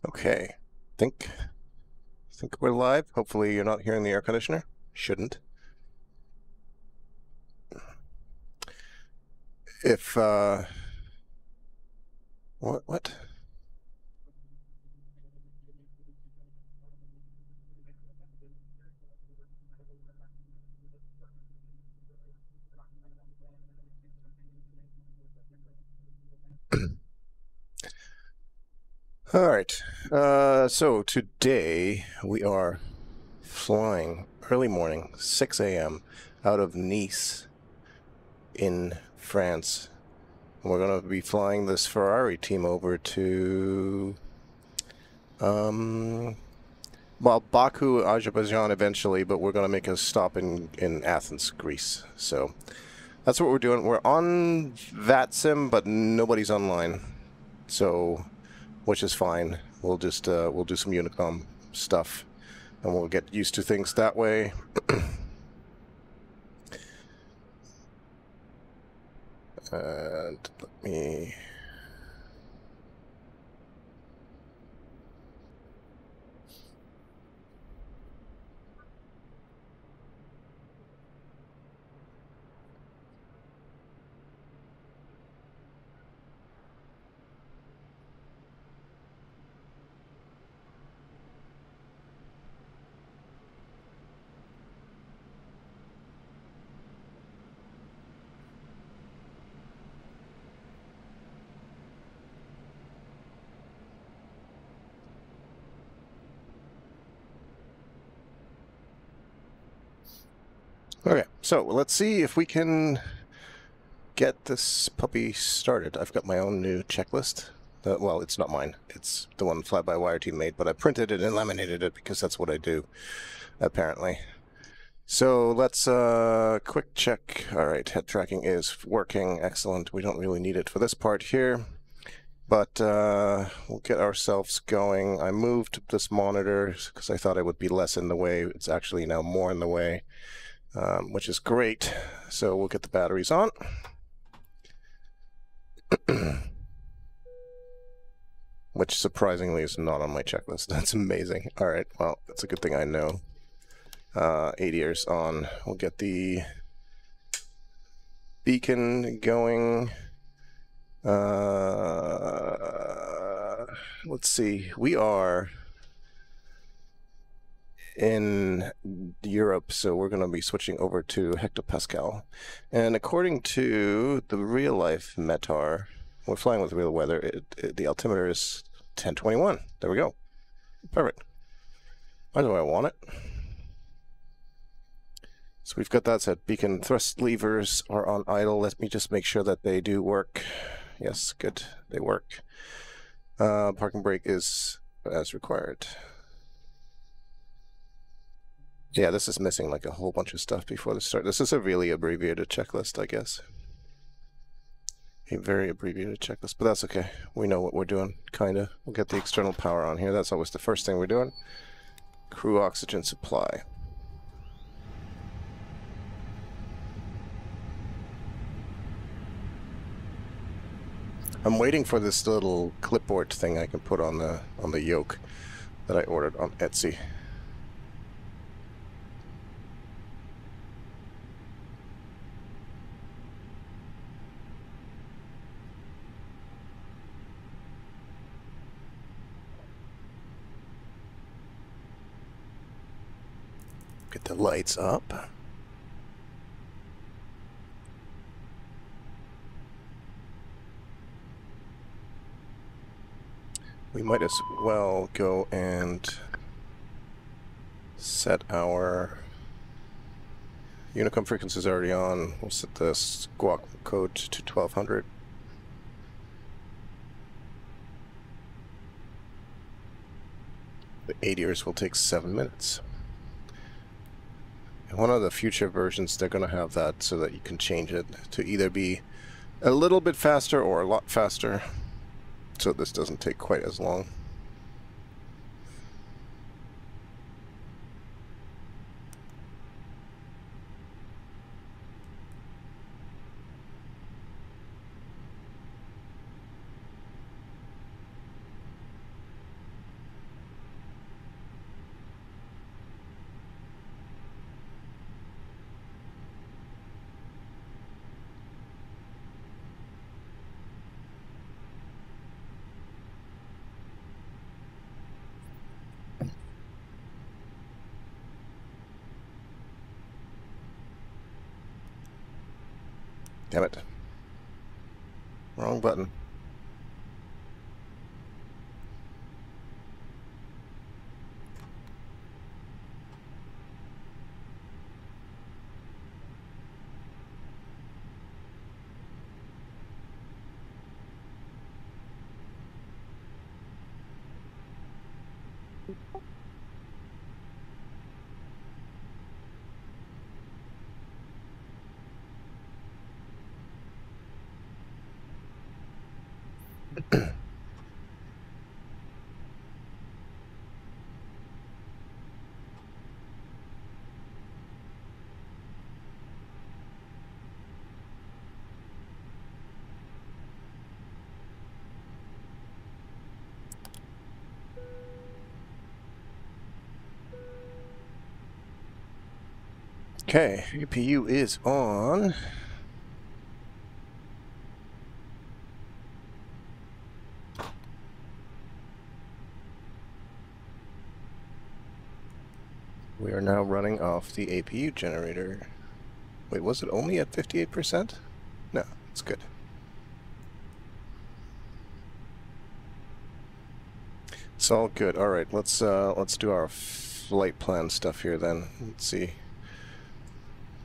Okay, think we're live. Hopefully you're not hearing the air conditioner. Shouldn't. If what? All right. So today we are flying early morning, 6 a.m. out of Nice in France. And we're going to be flying this Ferrarri team over to well, Baku, Azerbaijan eventually, but we're going to make a stop in Athens, Greece. So that's what we're doing. We're on VATSIM, but nobody's online. So, which is fine. We'll just we'll do some Unicom stuff, and we'll get used to things that way. And let me. Okay, so let's see if we can get this puppy started. I've got my own new checklist. Well, it's not mine. It's the one Fly-by-Wire team made, but I printed it and laminated it because that's what I do, apparently. So let's quick check. All right, head tracking is working. Excellent. We don't really need it for this part here, but we'll get ourselves going. I moved this monitor because I thought it would be less in the way. It's actually now more in the way, which is great. So we'll get the batteries on. Which surprisingly is not on my checklist. That's amazing. All right, well, that's a good thing I know. 8 years on. We'll get the beacon going. Let's see. We are in Europe, so we're going to be switching over to hectopascal. And according to the real-life METAR, we're flying with real weather, the altimeter is 1021. There we go. Perfect. Why do I want it? So we've got that set. Beacon thrust levers are on idle. Let me just make sure that they do work. Yes, good. They work. Parking brake is as required. Yeah, this is missing like a whole bunch of stuff before the start. This is a really abbreviated checklist, I guess. A very abbreviated checklist, but that's okay. We know what we're doing, kinda. We'll get the external power on here. That's always the first thing we're doing. Crew oxygen supply. I'm waiting for this little clipboard thing I can put on the yoke that I ordered on Etsy. Get the lights up. We might as well go and set our Unicom frequencies already on. We'll set the squawk code to 1200. The 8 years will take 7 minutes. In one of the future versions, they're going to have that so that you can change it to either be a little bit faster or a lot faster, so this doesn't take quite as long. Damn it. Wrong button. Okay, APU is on. We are now running off the APU generator. Wait, was it only at 58%? No, it's good. It's all good. All right, let's do our flight plan stuff here then. Let's see.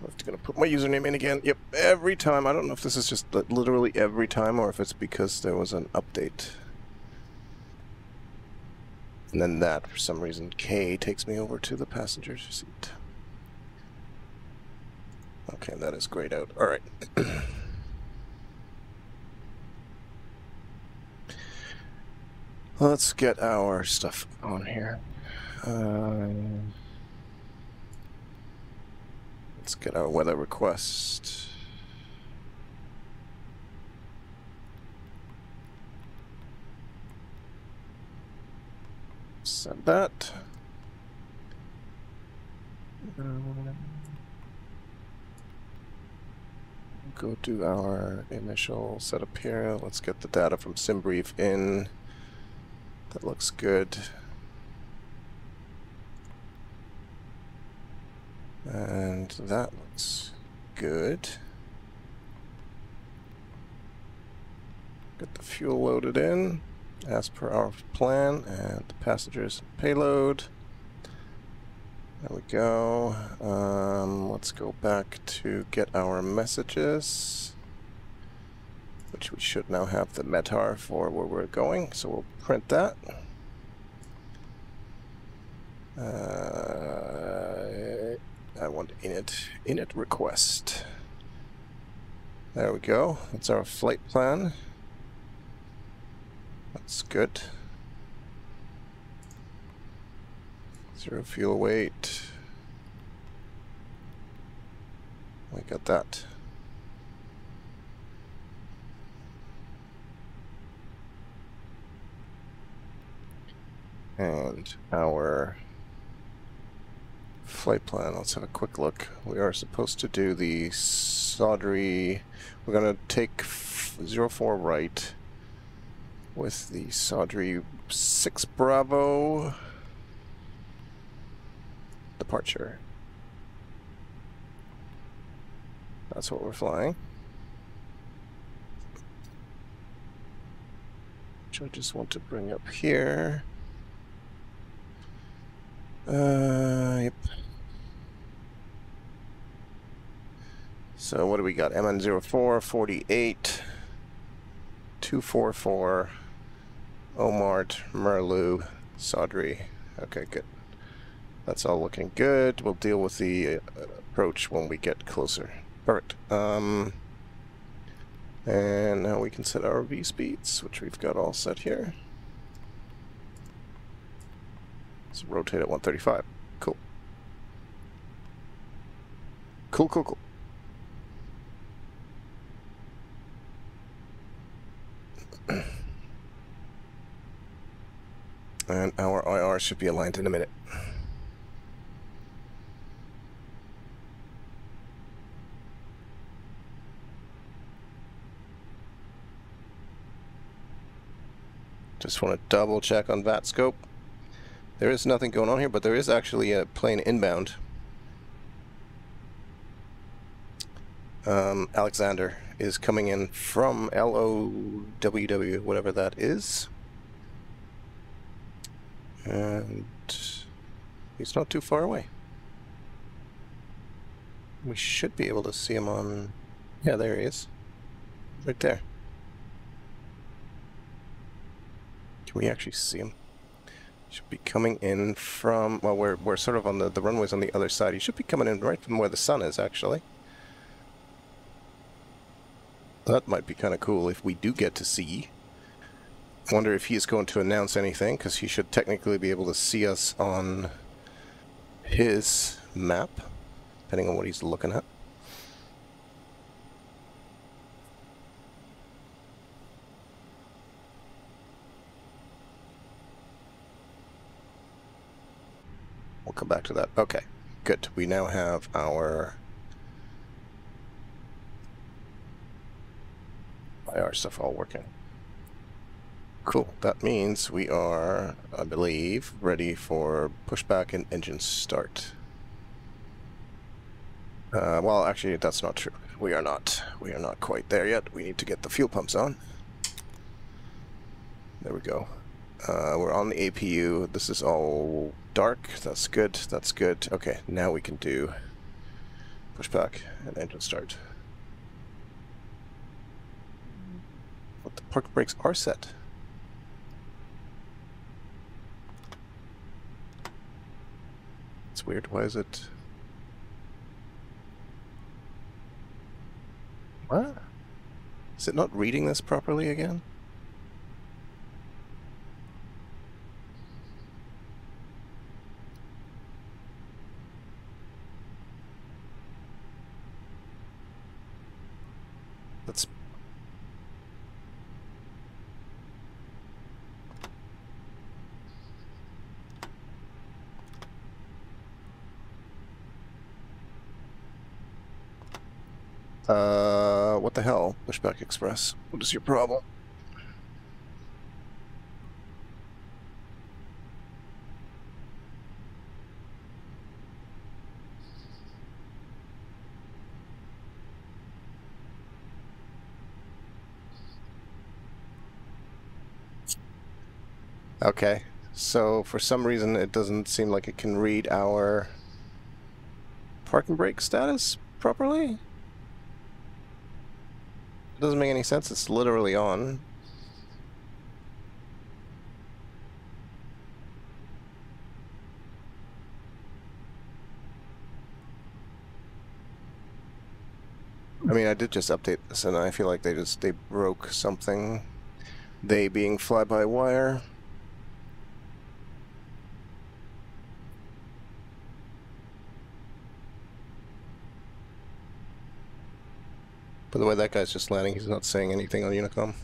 I'm gonna put my username in again. Yep, every time. I don't know if this is just literally every time or if it's because there was an update. And then that, for some reason, K takes me over to the passenger's seat. Okay, that is grayed out. All right. Let's get our stuff on here. Let's get our weather request. Send that. Go do our initial setup here. Let's get the data from SimBrief in. That looks good. And that looks good. Get the fuel loaded in as per our plan, and the passengers payload. There we go. Let's go back to get our messages, which we should now have the METAR for where we're going, so we'll print that. I want init request. There we go. That's our flight plan. That's good. 0 fuel weight. We got that. And our flight plan, let's have a quick look. We are supposed to do the Saudry. We're going to take 04 right with the Saudry 6 Bravo departure. That's what we're flying. Which I just want to bring up here. Yep. So what do we got? MN04, 48, 244, Omart, Merlu, Saudry. Okay, good. That's all looking good. We'll deal with the approach when we get closer. Perfect. And now we can set our V speeds, which we've got all set here. Let's rotate at 135. Cool. Cool, cool, cool. And our IR should be aligned in a minute. Just want to double check on that scope. There is nothing going on here, but there is actually a plane inbound. Alexander is coming in from LOWW, whatever that is. And he's not too far away. We should be able to see him on... Yeah, there he is. Right there. Can we actually see him? Should be coming in from... Well, we're sort of on the runway's on the other side. He should be coming in right from where the sun is, actually. That might be kind of cool if we do get to see. I wonder if he's going to announce anything, because he should technically be able to see us on his map, depending on what he's looking at. We'll come back to that. Okay, good. We now have our IR stuff all working. Cool. That means we are, I believe, ready for pushback and engine start. Well, actually, that's not true. We are not. We are not quite there yet. We need to get the fuel pumps on. There we go. We're on the APU. This is all dark. That's good. That's good. Okay, now we can do pushback and engine start. But the park brakes are set. It's weird. Why is it... What? Is it not reading this properly again? Let's... what the hell? Pushback Express. What is your problem? Okay, so for some reason it doesn't seem like it can read our parking brake status properly. It doesn't make any sense. It's literally on. I mean, I did just update this, and I feel like they broke something. They being fly-by-wire. By the way, that guy's just landing. He's not saying anything on Unicom.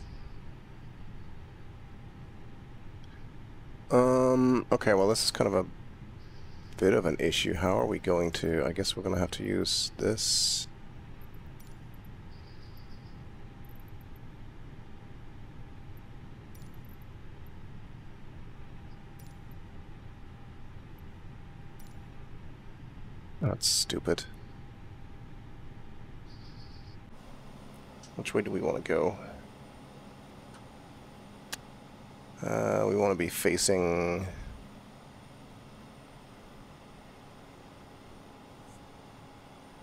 Okay, well, this is kind of a bit of an issue. How are we going to... I guess we're going to have to use this. That's stupid. Which way do we want to go? We want to be facing...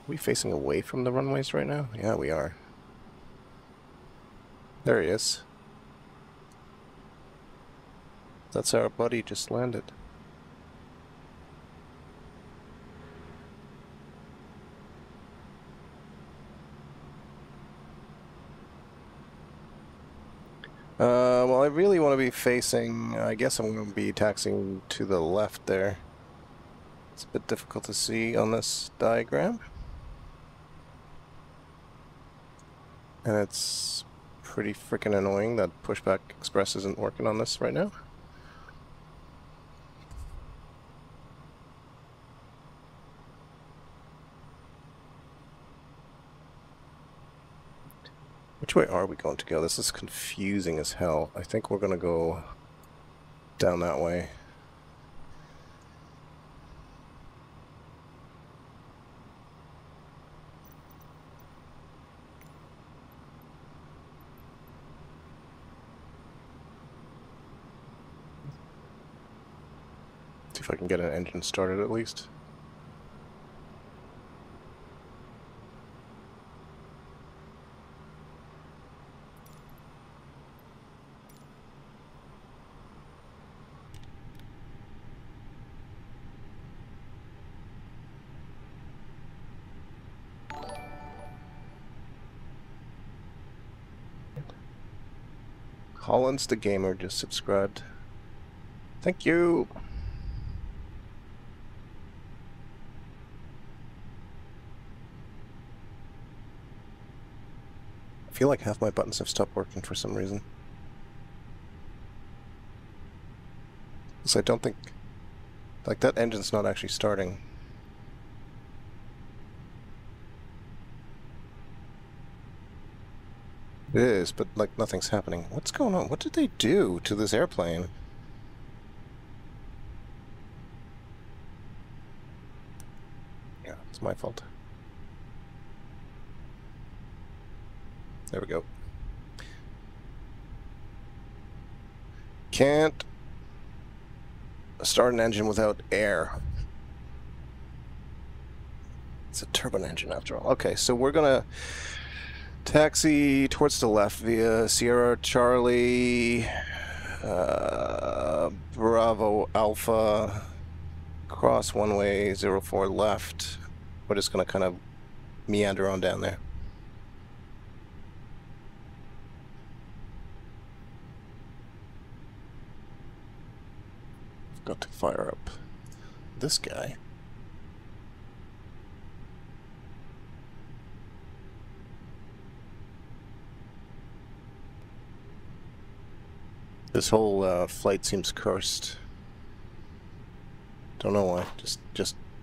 Are we facing away from the runways right now? Yeah, we are. There he is. That's our buddy just landed. Well, I really want to be facing... I guess I'm going to be taxiing to the left there. It's a bit difficult to see on this diagram. And it's pretty freaking annoying that Pushback Express isn't working on this right now. Which way are we going to go? This is confusing as hell. I think we're going to go down that way. See if I can get an engine started at least. Holland's the Gamer just subscribed. Thank you. I feel like half my buttons have stopped working for some reason. So I don't think... Like, that engine's not actually starting. It is, but, like, nothing's happening. What's going on? What did they do to this airplane? Yeah, it's my fault. There we go. Can't start an engine without air. It's a turbine engine after all. Okay, so we're gonna taxi towards the left via Sierra Charlie, Bravo Alpha, cross one-way 04 left. We're just gonna kind of meander on down there. Got to fire up this guy. This whole flight seems cursed. Don't know why.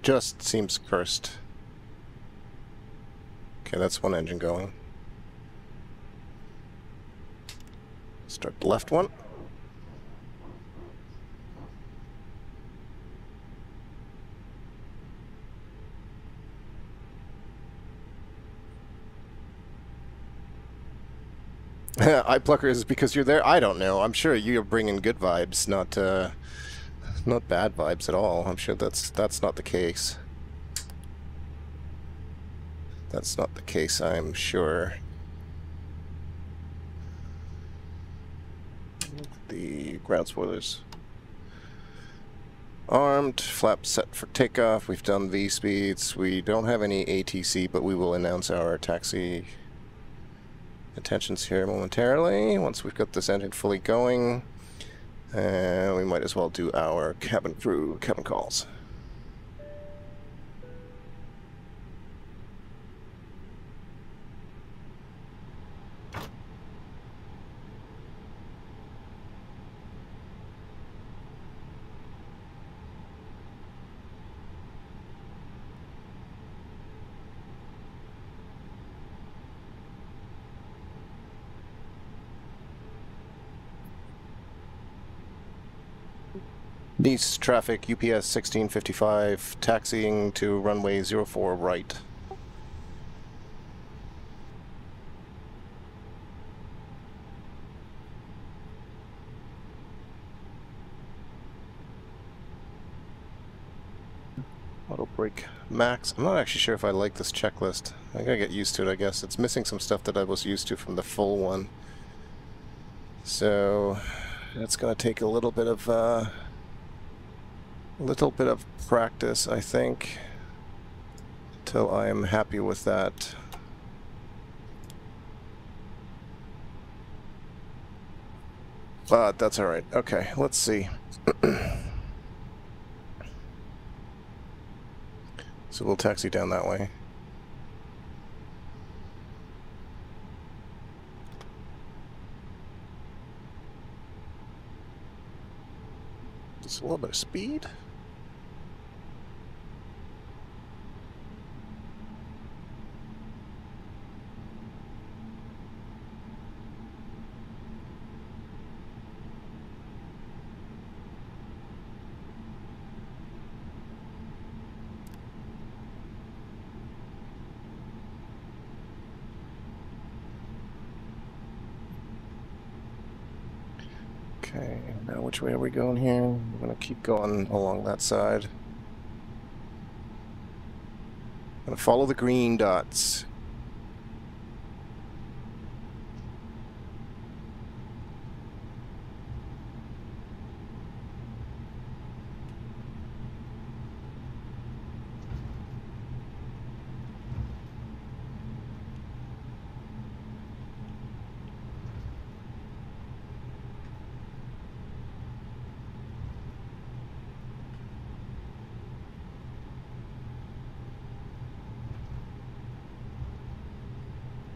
Just seems cursed. Okay, that's one engine going. Start the left one. Eye plucker is because you're there. I don't know. I'm sure you're bringing good vibes, not bad vibes at all. I'm sure that's not the case. That's not the case, I'm sure. The ground spoilers armed, flap set for takeoff. We've done V speeds. We don't have any ATC, but we will announce our taxi intentions here momentarily once we've got this engine fully going. We might as well do our cabin crew cabin calls. Nice traffic, UPS 1655, taxiing to runway 04 right. Auto brake max. I'm not actually sure if I like this checklist. I gotta get used to it, I guess. It's missing some stuff that I was used to from the full one. So that's gonna take a little bit of practice, I think, till I am happy with that. But that's all right. Okay, let's see. So we'll taxi down that way. Just a little bit of speed. Okay, now which way are we going here? I'm gonna keep going along that side. I'm gonna follow the green dots.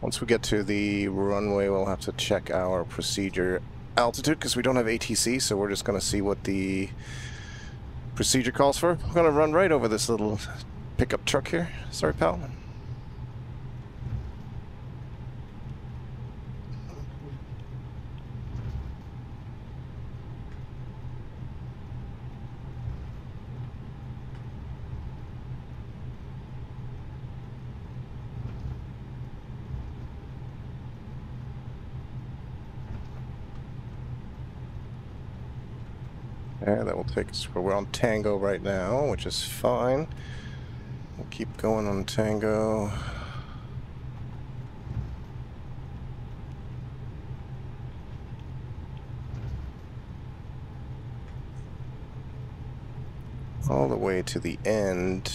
Once we get to the runway, we'll have to check our procedure altitude because we don't have ATC, so we're just going to see what the procedure calls for. I'm going to run right over this little pickup truck here. Sorry, pal. Yeah, that will take us where we're on Tango right now, which is fine. We'll keep going on Tango. All the way to the end.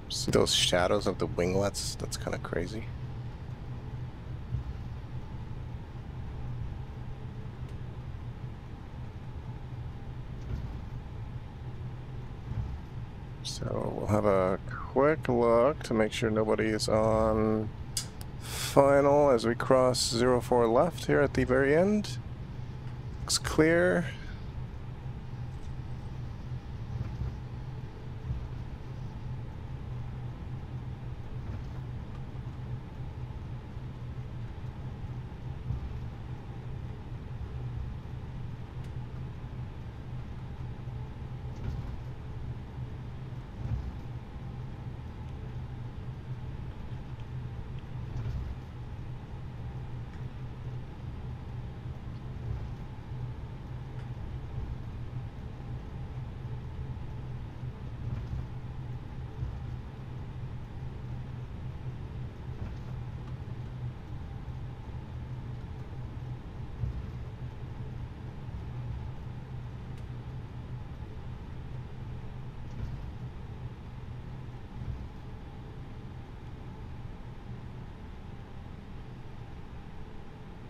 See those shadows of the winglets? That's kind of crazy. So we'll have a quick look to make sure nobody is on final as we cross 04 left here at the very end. Looks clear.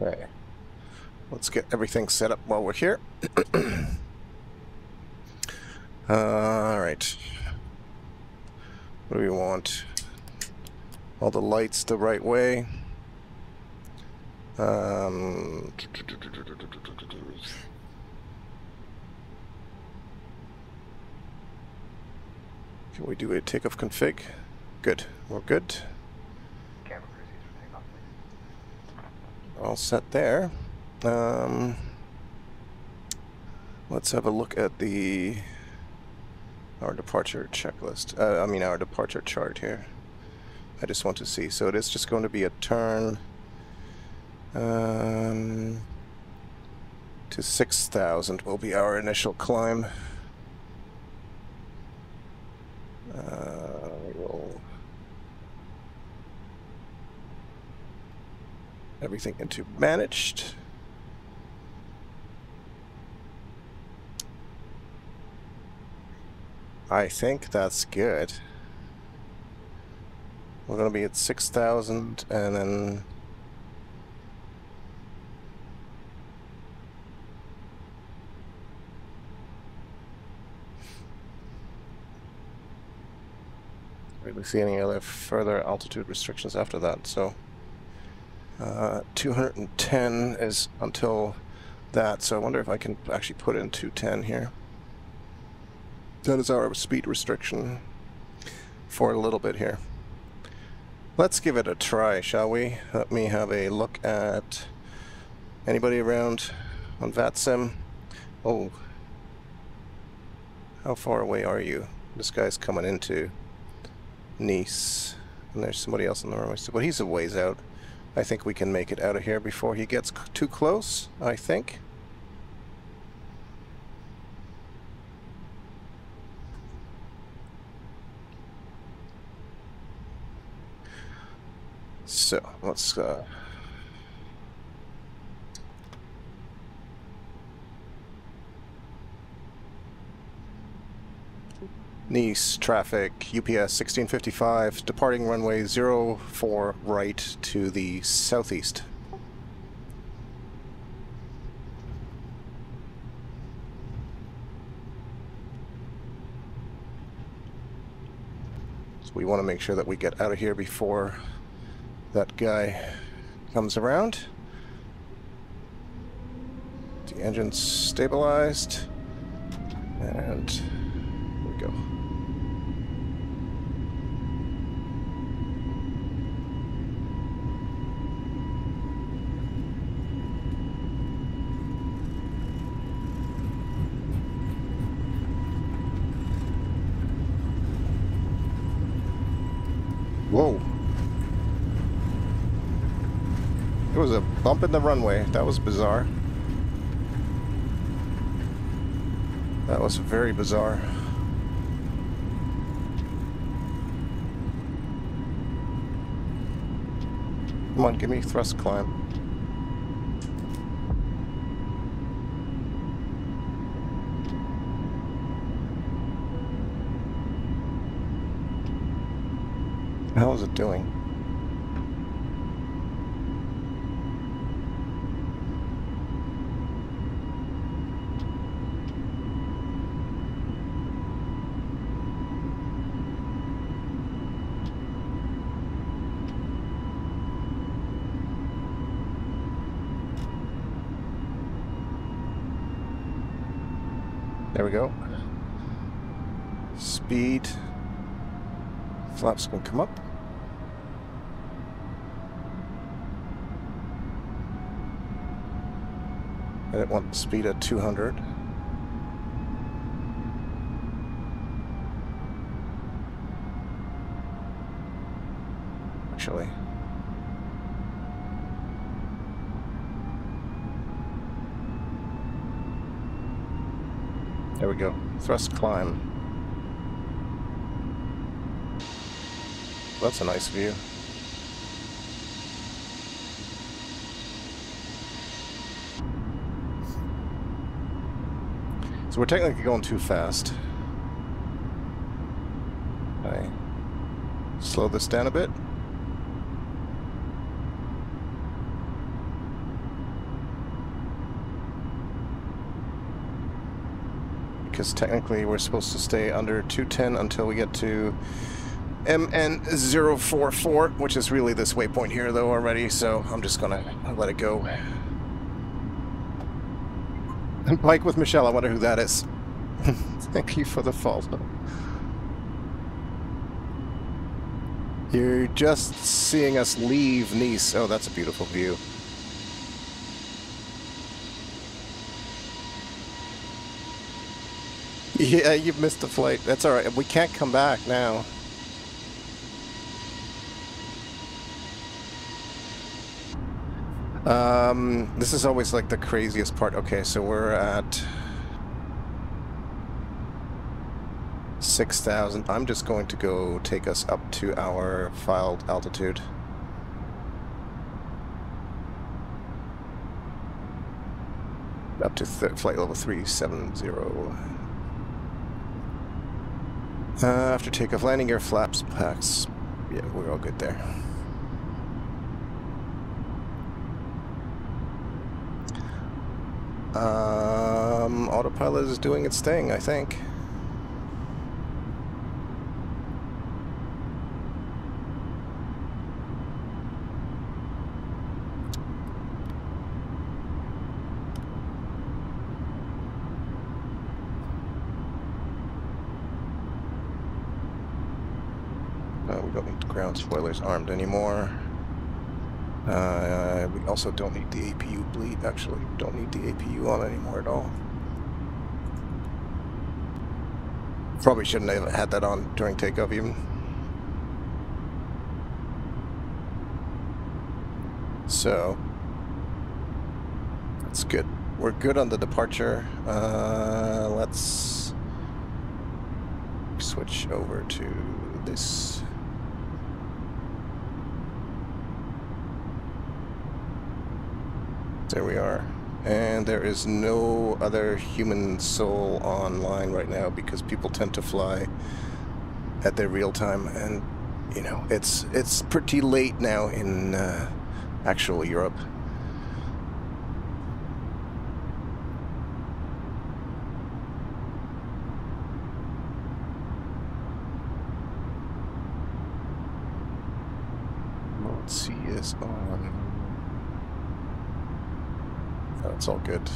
Okay, let's get everything set up while we're here. All right. What do we want? All the lights the right way. Can we do a takeoff config? Good. We're good. All set there. Let's have a look at our departure checklist. I mean our departure chart here. I just want to see. So it is just going to be a turn to 6,000 will be our initial climb. We'll everything into managed. I think that's good. We're going to be at 6,000 and then really see any other further altitude restrictions after that. So 210 is until that, so I wonder if I can actually put in 210 here. That is our speed restriction for a little bit here. Let's give it a try, shall we? Let me have a look at anybody around on VATSIM. Oh, how far away are you? This guy's coming into Nice. And there's somebody else on the runway. But he's a ways out. I think we can make it out of here before he gets too close, I think. So, let's Nice traffic, UPS 1655, departing runway 04 right to the southeast. So we want to make sure that we get out of here before that guy comes around. The engine's stabilized, and here we go. Whoa. There was a bump in the runway. That was bizarre. That was very bizarre. Come on, give me thrust climb. How is it doing? There we go. Speed. Flaps can come up. I didn't want speed at 200. Actually. There we go. Thrust climb. That's a nice view. So we're technically going too fast. I slow this down a bit. Because technically we're supposed to stay under 210 until we get to MN044, which is really this waypoint here though already, so I'm just gonna let it go. And Pike with Michelle, I wonder who that is. Thank you for the follow. You're just seeing us leave Nice. Oh, that's a beautiful view. Yeah, you've missed the flight. That's alright. We can't come back now. This is always like the craziest part. Okay, so we're at 6,000. I'm just going to go take us up to our filed altitude. Up to flight level 370. After takeoff, landing gear, flaps, packs. Yeah, we're all good there. Autopilot is doing its thing, I think. We don't need the ground spoilers armed anymore. We also don't need the APU bleed, actually. Don't need the APU on anymore at all. Probably shouldn't have had that on during takeoff even. So that's good. We're good on the departure. Let's switch over to this. There we are. And there is no other human soul online right now because people tend to fly at their real time, and you know, it's pretty late now in actual Europe. Mode C is on. Oh, it's all good.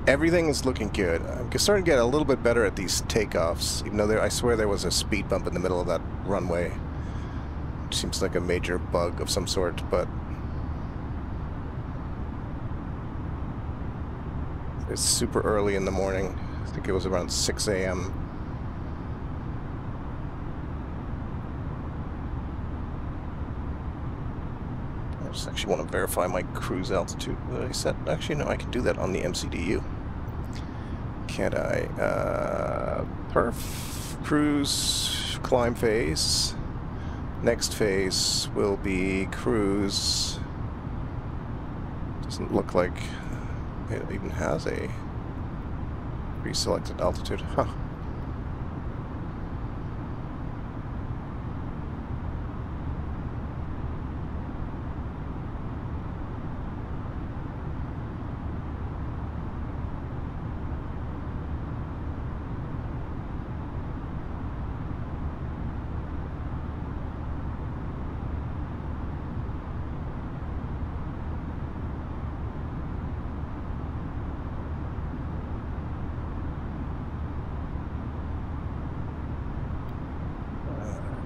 Everything is looking good. I'm starting to get a little bit better at these takeoffs, even though I swear there was a speed bump in the middle of that runway. It seems like a major bug of some sort, but it's super early in the morning. I think it was around 6 a.m. I just actually want to verify my cruise altitude that I set. Actually, no, I can do that on the MCDU. Can't I? Perf, cruise, climb phase. Next phase will be cruise. Doesn't look like it even has a pre-selected altitude. Huh.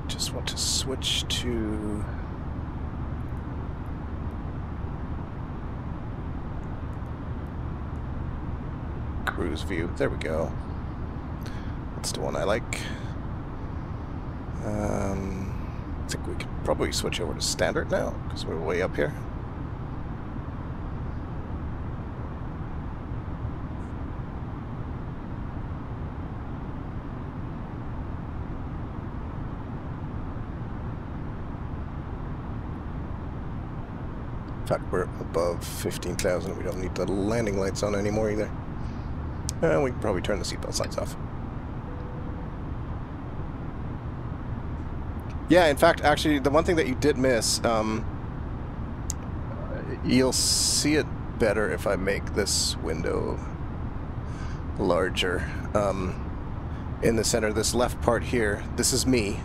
Just want to switch to cruise view. There we go. That's the one I like. I think we could probably switch over to standard now because we're way up here. In fact, we're above 15,000. We don't need the landing lights on anymore either. We can probably turn the seatbelt signs off. Yeah, in fact, actually, the one thing that you did miss, you'll see it better if I make this window larger. In the center, this left part here, this is me.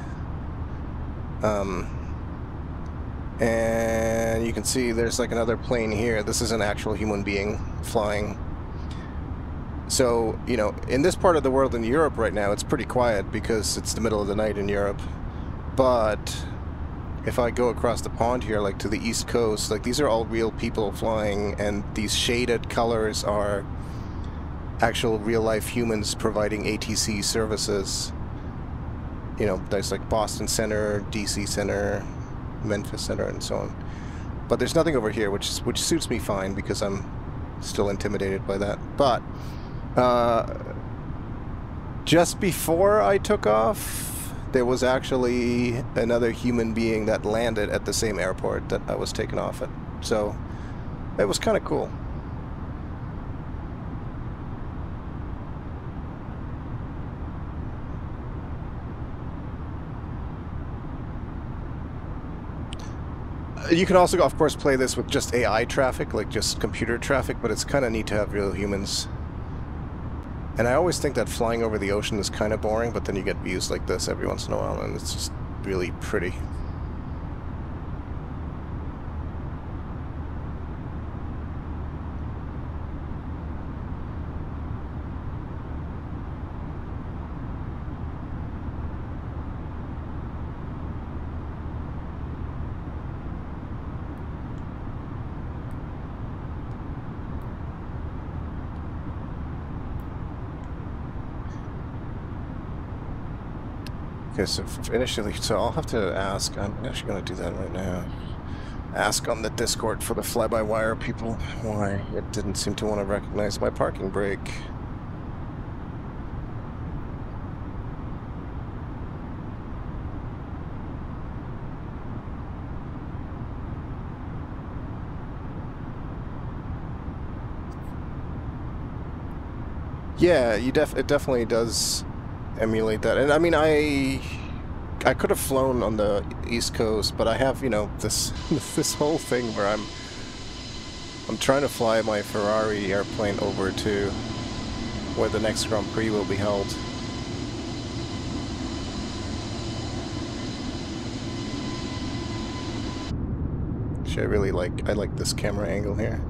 And you can see there's like another plane here. This is an actual human being flying. So, you know, in this part of the world in Europe right now, it's pretty quiet because it's the middle of the night in Europe. But if I go across the pond here, like to the East Coast, like these are all real people flying, and these shaded colors are actual real-life humans providing ATC services. You know, there's like Boston Center, DC Center, Memphis Center, and so on. But there's nothing over here, which suits me fine because I'm still intimidated by that. But just before I took off, there was actually another human being that landed at the same airport that I was taken off at. So it was kind of cool. You can also, of course, play this with just AI traffic, like just computer traffic, but it's kind of neat to have real humans. And I always think that flying over the ocean is kind of boring, but then you get views like this every once in a while, and it's just really pretty. Okay, so initially, so I'll have to ask, I'm actually going to do that right now. Ask on the Discord for the fly-by-wire people why it didn't seem to want to recognize my parking brake. Yeah, it definitely does emulate that. And I mean, I could have flown on the East Coast, but I have, you know, this this whole thing where I'm trying to fly my Ferrarri airplane over to where the next Grand Prix will be held. Actually, I like this camera angle here.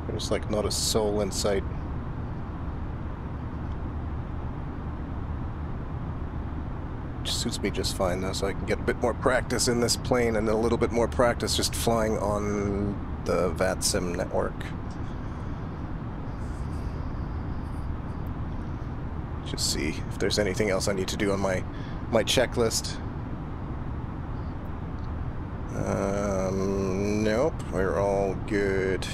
There's like not a soul in sight. Which suits me just fine though, so I can get a bit more practice in this plane and a little bit more practice just flying on the VATSIM network. Just see if there's anything else I need to do on my checklist. Nope, we're all good.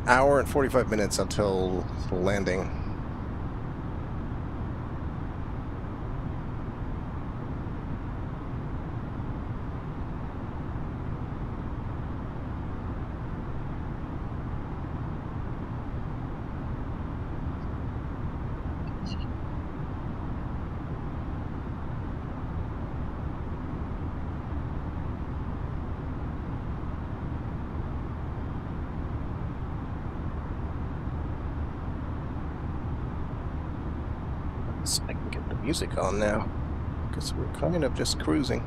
hour and 45 minutes until landing. I can get the music on now, because we're kind of just cruising.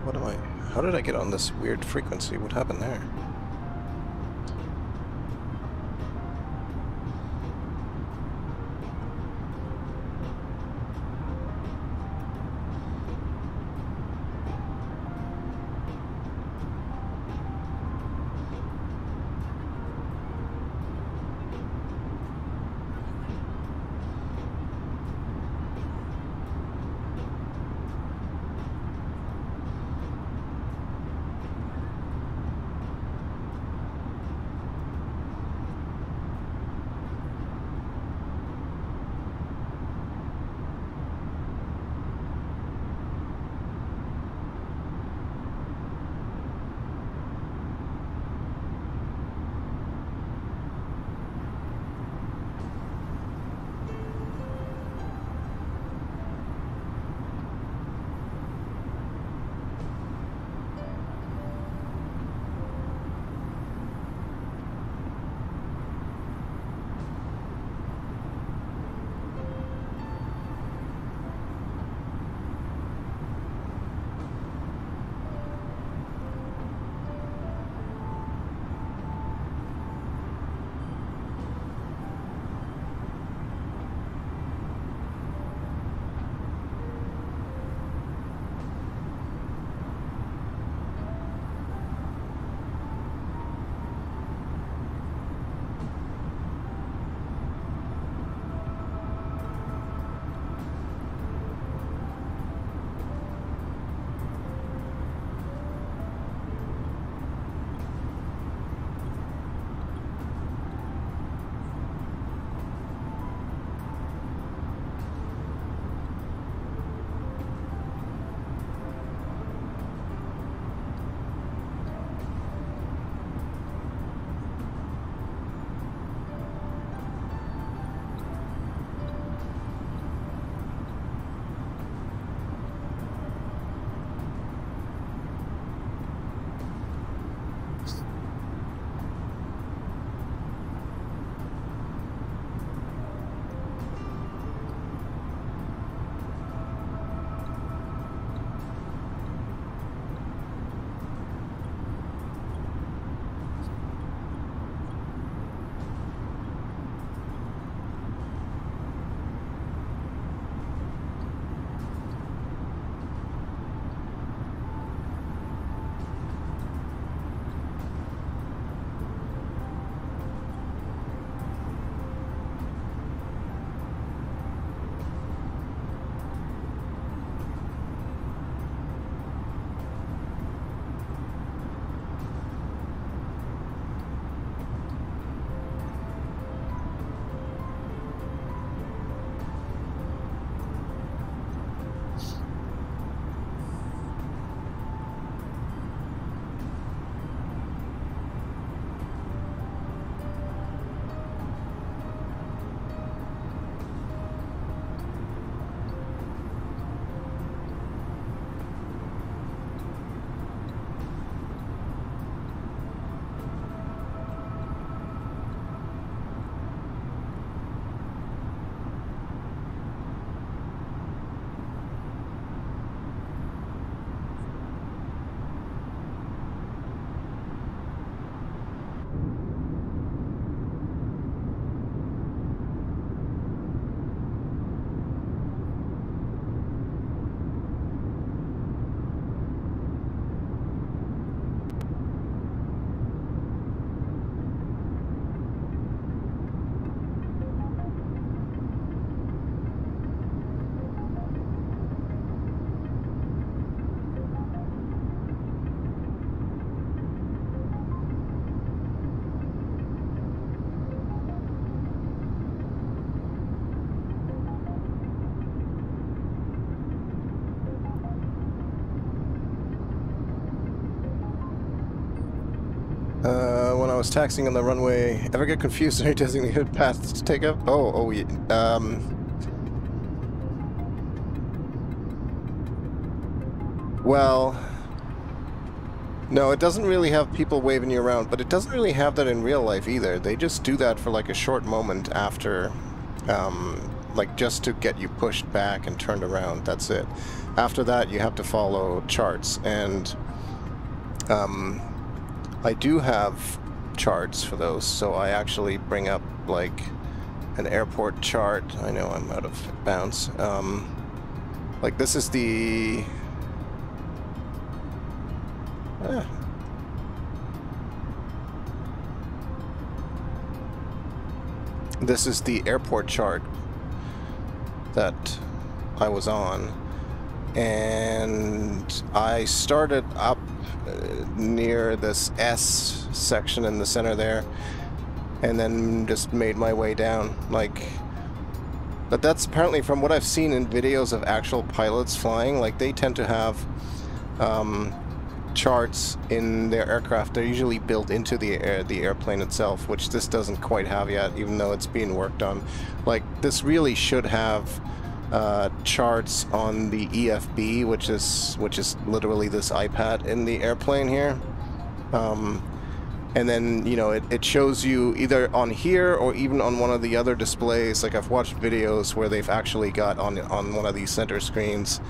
What am I? How did I get on this weird frequency? What happened there? was taxiing on the runway. Ever get confused on your designated path to take up? Oh, yeah. Well, no, it doesn't really have people waving you around, but it doesn't really have that in real life either. They just do that for like a short moment after, like just to get you pushed back and turned around. That's it. After that, you have to follow charts, and I do have charts for those, so I actually bring up like an airport chart. I know I'm out of bounds. Like this is the this is the airport chart that I was on, and I started up near this S section in the center there, and then just made my way down. Like, but that's apparently from what I've seen in videos of actual pilots flying. Like, they tend to have charts in their aircraft. They're usually built into the airplane itself, which this doesn't quite have yet, even though it's being worked on. Like, this really should have charts on the EFB, which is literally this iPad in the airplane here, and then, you know, it shows you either on here or even on one of the other displays. Like, I've watched videos where they've actually got on one of these center screens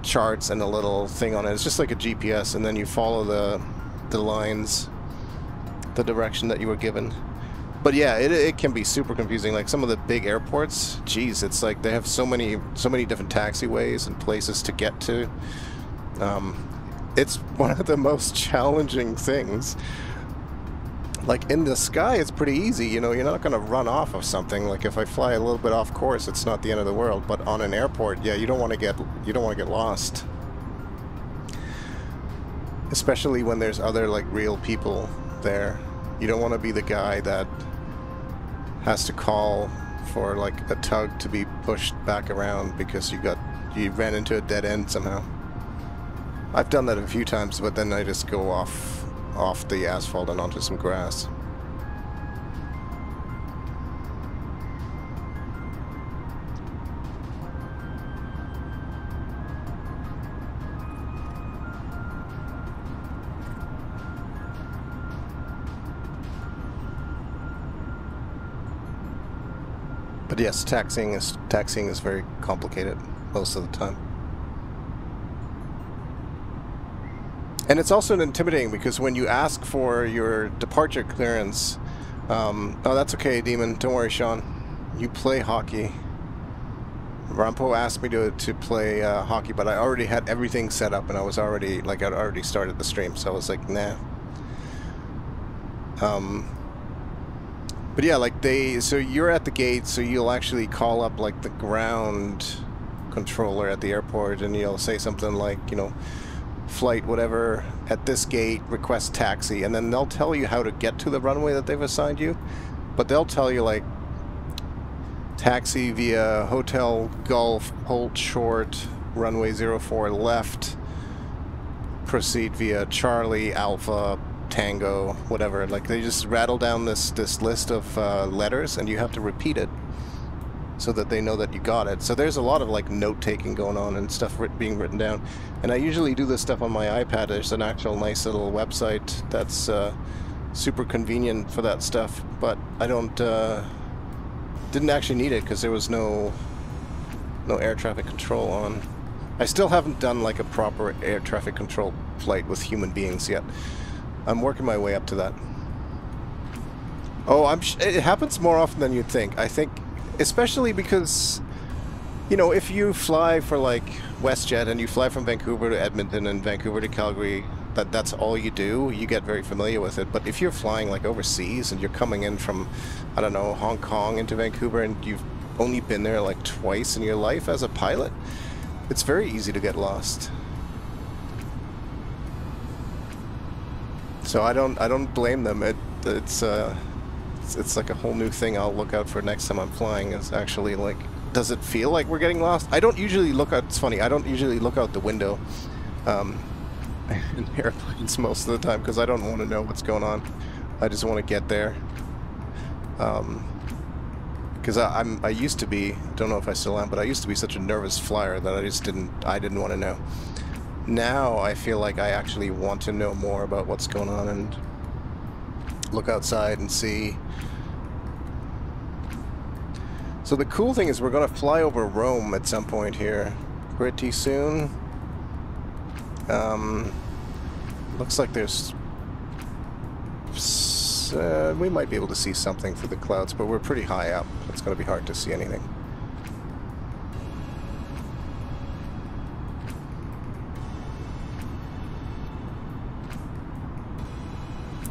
charts and a little thing on it. It's just like a GPS, and then you follow the lines, the direction that you were given. But yeah, it can be super confusing. Like, some of the big airports, geez, it's like they have so many different taxiways and places to get to. It's one of the most challenging things. Like, in the sky, it's pretty easy. You know, you're not going to run off of something. Like, if I fly a little bit off course, it's not the end of the world. But on an airport, yeah, you don't want to get lost. Especially when there's other, like, real people there. You don't want to be the guy that has to call for, like, a tug to be pushed back around because you ran into a dead end somehow. I've done that a few times, but then I just go off the asphalt and onto some grass. But yes, taxiing is very complicated most of the time. And it's also intimidating because when you ask for your departure clearance, oh, that's okay, Demon. Don't worry, Sean. You play hockey. Rampo asked me to play hockey, but I already had everything set up, and I was already, like, I'd already started the stream, so I was like, nah. But yeah, like, so you're at the gate, so you'll actually call up, like, the ground controller at the airport, and you'll say something like, you know, flight whatever at this gate, request taxi, and then they'll tell you how to get to the runway that they've assigned you. But they'll tell you, like, taxi via Hotel Golf, hold short, runway 04 left, proceed via Charlie, Alpha, Tango, whatever. Like, they just rattle down this list of letters, and you have to repeat it so that they know that you got it. So there's a lot of, like, note-taking going on and stuff being written down. And I usually do this stuff on my iPad. There's an actual nice little website that's super convenient for that stuff, but I didn't actually need it because there was no air traffic control on. I still haven't done, like, a proper air traffic control flight with human beings yet. I'm working my way up to that. Oh, it happens more often than you'd think. I think, especially because, you know, if you fly for, like, WestJet and you fly from Vancouver to Edmonton and Vancouver to Calgary, that's all you do, you get very familiar with it. But if you're flying, like, overseas and you're coming in from, I don't know, Hong Kong into Vancouver, and you've only been there, like, twice in your life as a pilot, it's very easy to get lost. So I don't blame them. It's like a whole new thing I'll look out for next time I'm flying. Is actually, like, does it feel like we're getting lost? I don't usually look out. It's funny. I don't usually look out the window in airplanes most of the time because I don't want to know what's going on. I just want to get there. Because I used to be, don't know if I still am, but I used to be such a nervous flyer that I didn't want to know. Now I feel like I actually want to know more about what's going on and look outside and see. So the cool thing is we're going to fly over Rome at some point here pretty soon. Looks like there's we might be able to see something through the clouds, but we're pretty high up. It's going to be hard to see anything.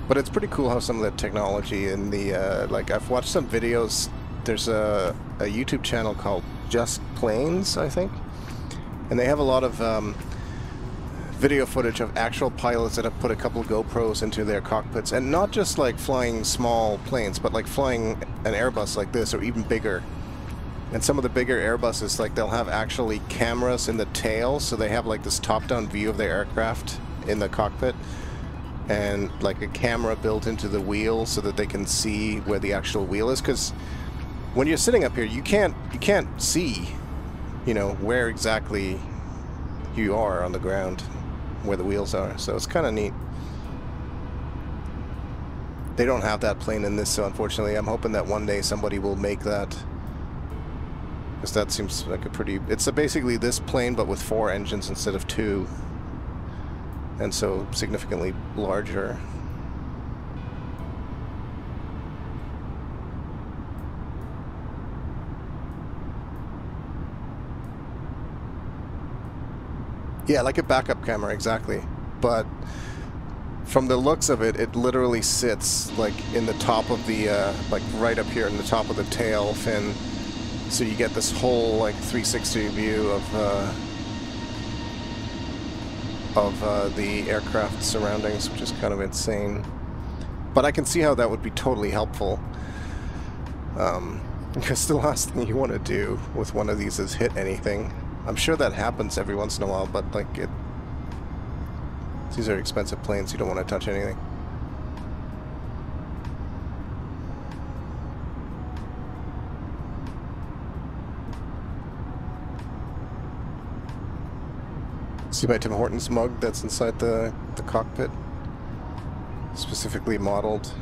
But it's pretty cool how some of the technology in the, like I've watched some videos, there's a YouTube channel called Just Planes, I think, and they have a lot of video footage of actual pilots that have put a couple of GoPros into their cockpits, and not just like flying small planes, but like flying an Airbus like this or even bigger. And some of the bigger Airbuses, like they'll have actually cameras in the tail, so they have like this top-down view of their aircraft in the cockpit, and like a camera built into the wheel so that they can see where the actual wheel is. Because when you're sitting up here, you can't see, you know, where exactly you are on the ground, where the wheels are. So it's kind of neat. They don't have that plane in this, so unfortunately I'm hoping that one day somebody will make that, because that seems like a pretty, it's basically this plane but with 4 engines instead of 2, and so significantly larger. Yeah, like a backup camera, exactly. But from the looks of it, it literally sits like in the top of the, like right up here in the top of the tail fin. So you get this whole like 360 view of the aircraft surroundings, which is kind of insane. But I can see how that would be totally helpful. Because the last thing you want to do with one of these is hit anything. I'm sure that happens every once in a while, but like these are expensive planes, you don't want to touch anything. See my Tim Hortons mug that's inside the cockpit, specifically modeled.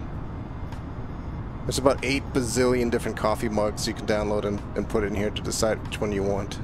There's about 8 bazillion different coffee mugs you can download and put in here to decide which one you want.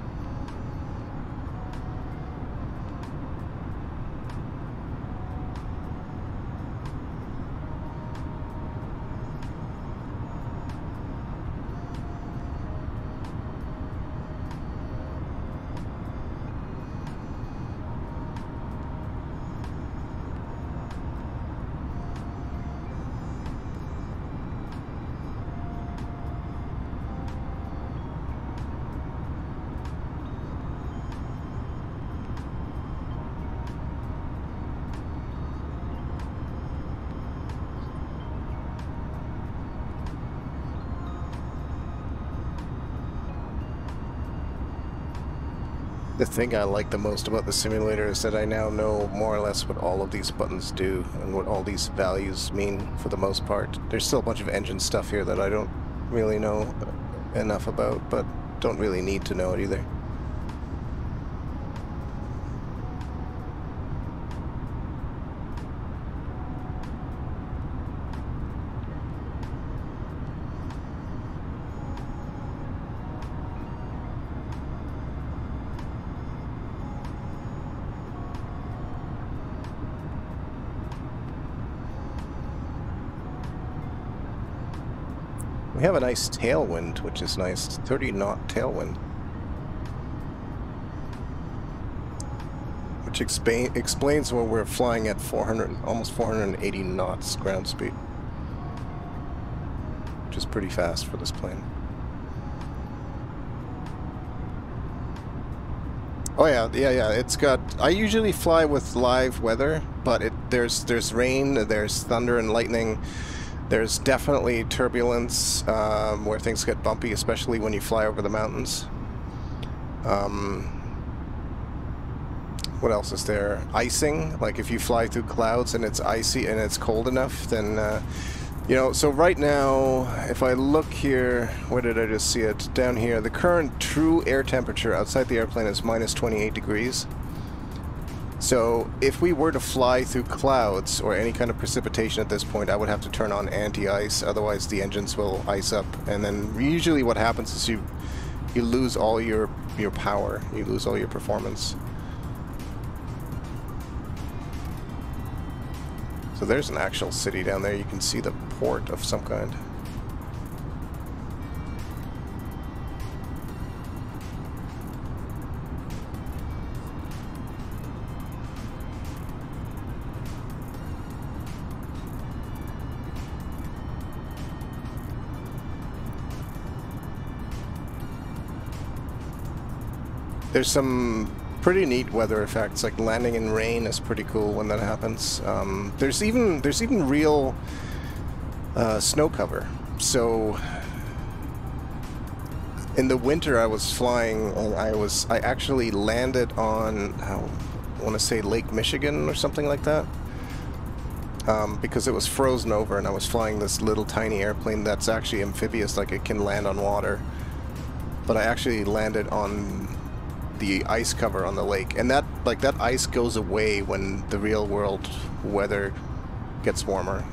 The thing I like the most about the simulator is that I now know more or less what all of these buttons do and what all these values mean for the most part. There's still a bunch of engine stuff here that I don't really know enough about, but don't really need to know it either. We have a nice tailwind, which is nice. 30-knot tailwind. Which explains why we're flying at almost 480 knots ground speed. Which is pretty fast for this plane. Oh yeah, it's got, I usually fly with live weather, but there's rain, there's thunder and lightning. There's definitely turbulence where things get bumpy, especially when you fly over the mountains. what else is there? Icing, like if you fly through clouds and it's icy and it's cold enough, then, you know, so right now, if I look here, where did I just see it? Down here, the current true air temperature outside the airplane is minus 28 degrees. So if we were to fly through clouds or any kind of precipitation at this point, I would have to turn on anti-ice, otherwise the engines will ice up. And then usually what happens is you lose all your power, you lose all your performance. So there's an actual city down there. You can see the port of some kind. There's some pretty neat weather effects, like landing in rain is pretty cool when that happens. There's even real snow cover. So in the winter I was flying and I actually landed on, I want to say Lake Michigan or something like that, because it was frozen over and I was flying this little tiny airplane that's actually amphibious, like it can land on water. But I actually landed on the ice cover on the lake, and that ice goes away when the real world weather gets warmer.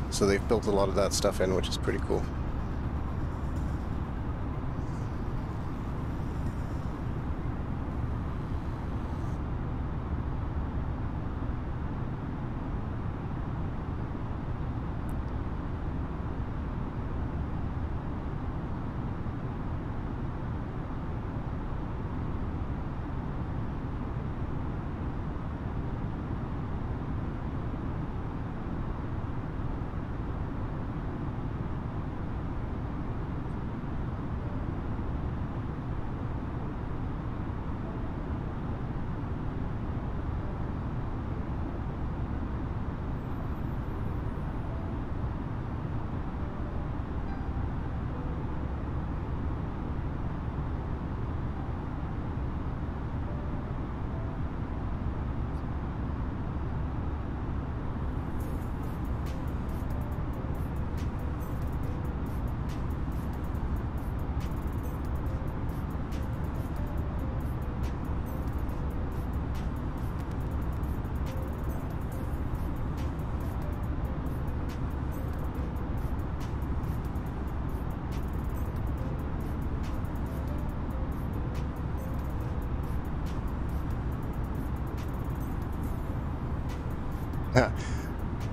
So they've built a lot of that stuff in, which is pretty cool.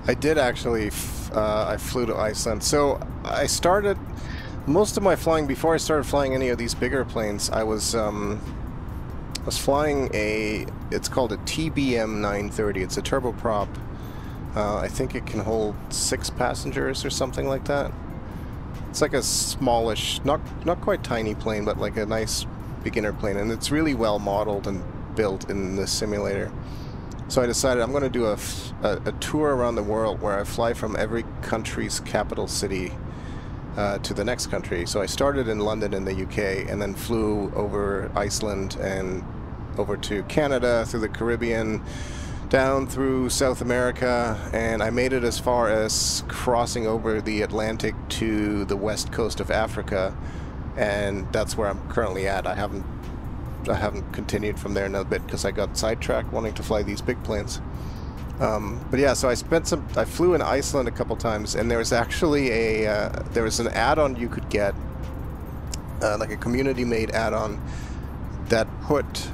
I did actually, I flew to Iceland. So I started, most of my flying, before I started flying any of these bigger planes, I was flying it's called a TBM 930. It's a turboprop. I think it can hold 6 passengers or something like that. It's like a smallish, not quite tiny plane, but like a nice beginner plane. And it's really well modeled and built in the simulator. So I decided I'm going to do a tour around the world where I fly from every country's capital city to the next country. So I started in London in the UK and then flew over Iceland and over to Canada, through the Caribbean, down through South America, and I made it as far as crossing over the Atlantic to the west coast of Africa, and that's where I'm currently at. I haven't continued from there in a bit because I got sidetracked wanting to fly these big planes. But yeah, so I flew in Iceland a couple times, and there was actually there was an add-on you could get, like a community-made add-on that put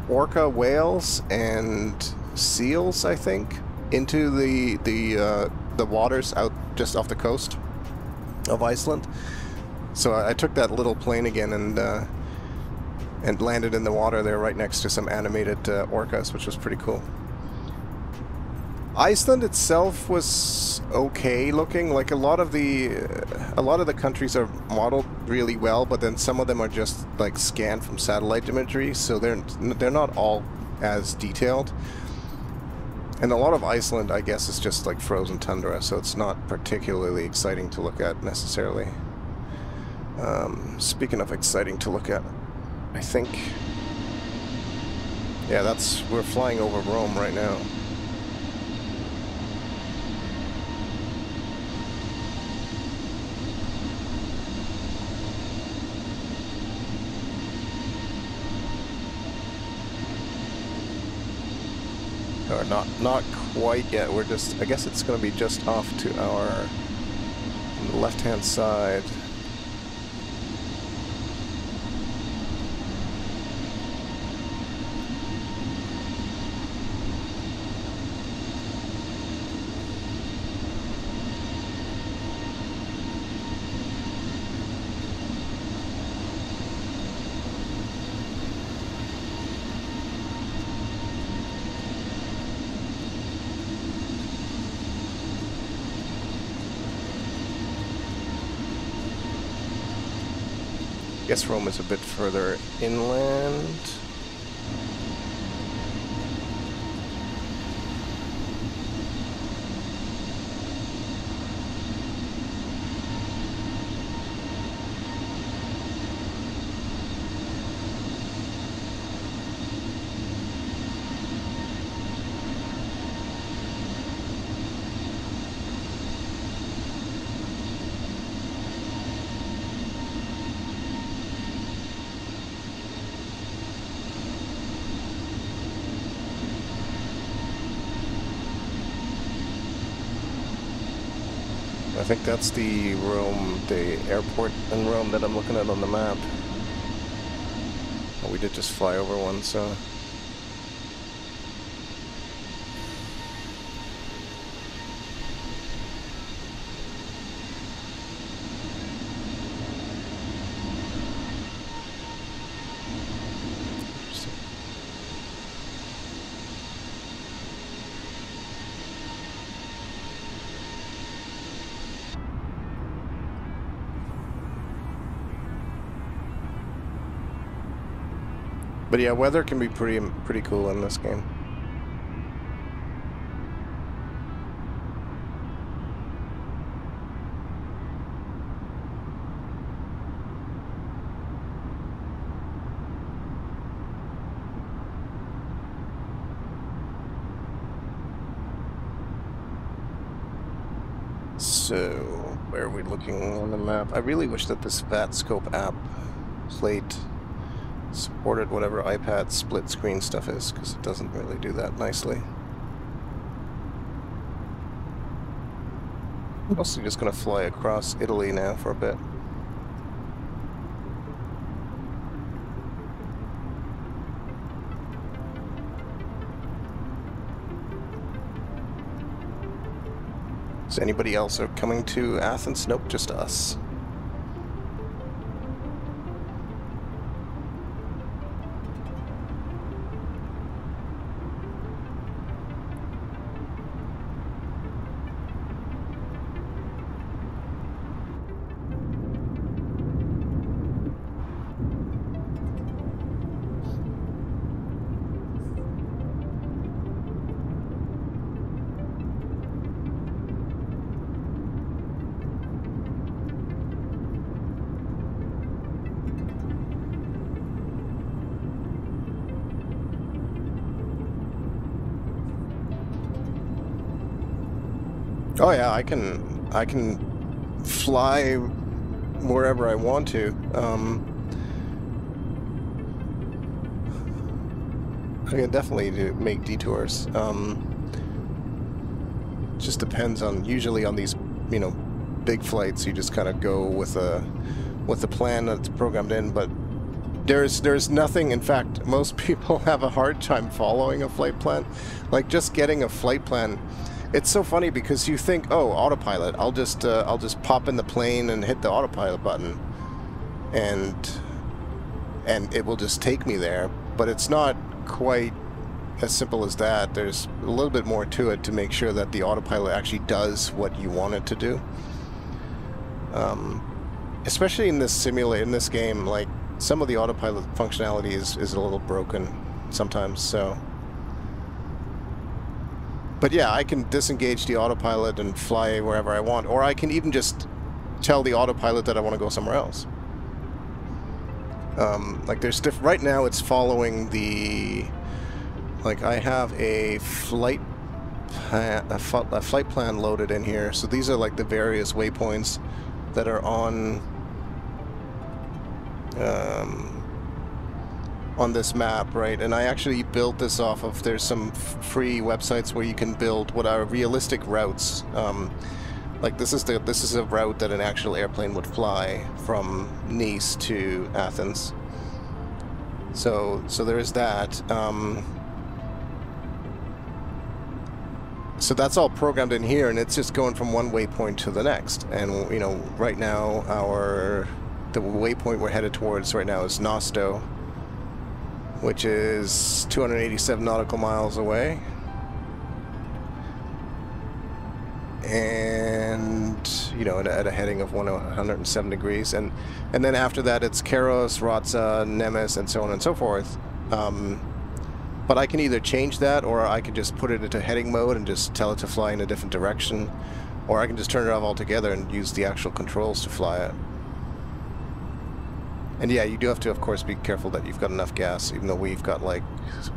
orca whales and seals, I think, into the waters out just off the coast of Iceland. So I took that little plane again and landed in the water there right next to some animated orcas, which was pretty cool. Iceland itself was okay looking. Like a lot of the countries are modeled really well, but then some of them are just like scanned from satellite imagery, so they're not all as detailed. And a lot of Iceland, I guess, is just like frozen tundra, so it's not particularly exciting to look at necessarily. Speaking of exciting to look at, I think Yeah, we're flying over Rome right now. Or not quite yet. We're just, I guess it's going to be just off to our left-hand side. I guess Rome is a bit further inland. I think that's the Rome, the airport in Rome that I'm looking at on the map. Oh, we did just fly over one, so... But yeah, weather can be pretty cool in this game. So, where are we looking on the map? I really wish that this VATScope app plate supported whatever iPad split screen stuff is, because it doesn't really do that nicely. I'm mostly just going to fly across Italy now for a bit. Is anybody else coming to Athens? Nope, just us. Oh yeah, I can fly wherever I want to. I can definitely make detours. Just depends on, usually on these, you know, big flights, you just kind of go with the plan that's programmed in, but there's nothing. In fact, most people have a hard time following a flight plan. Like, just getting a flight plan. It's so funny because you think, oh, autopilot, I'll just pop in the plane and hit the autopilot button, and it will just take me there. But it's not quite as simple as that. There's a little bit more to it to make sure that the autopilot actually does what you want it to do. Especially in this game, like, some of the autopilot functionality is a little broken sometimes, so... But yeah, I can disengage the autopilot and fly wherever I want, or I can even just tell the autopilot that I want to go somewhere else. Like, there's right now it's following the Like, I have a flight plan loaded in here. So these are like the various waypoints that are on this map, right? And I actually built this off of, there's some free websites where you can build what are realistic routes. Like this is a route that an actual airplane would fly from Nice to Athens. So there is that. So that's all programmed in here, and it's just going from one waypoint to the next. And you know, right now the waypoint we're headed towards right now is Nosto, which is 287 nautical miles away. And you know, at a heading of 107 degrees, and then after that it's Keros, Ratza, Nemes, and so on and so forth. But I can either change that, or I can just put it into heading mode and just tell it to fly in a different direction, or I can just turn it off altogether and use the actual controls to fly it. And yeah, you do have to, of course, be careful that you've got enough gas, even though we have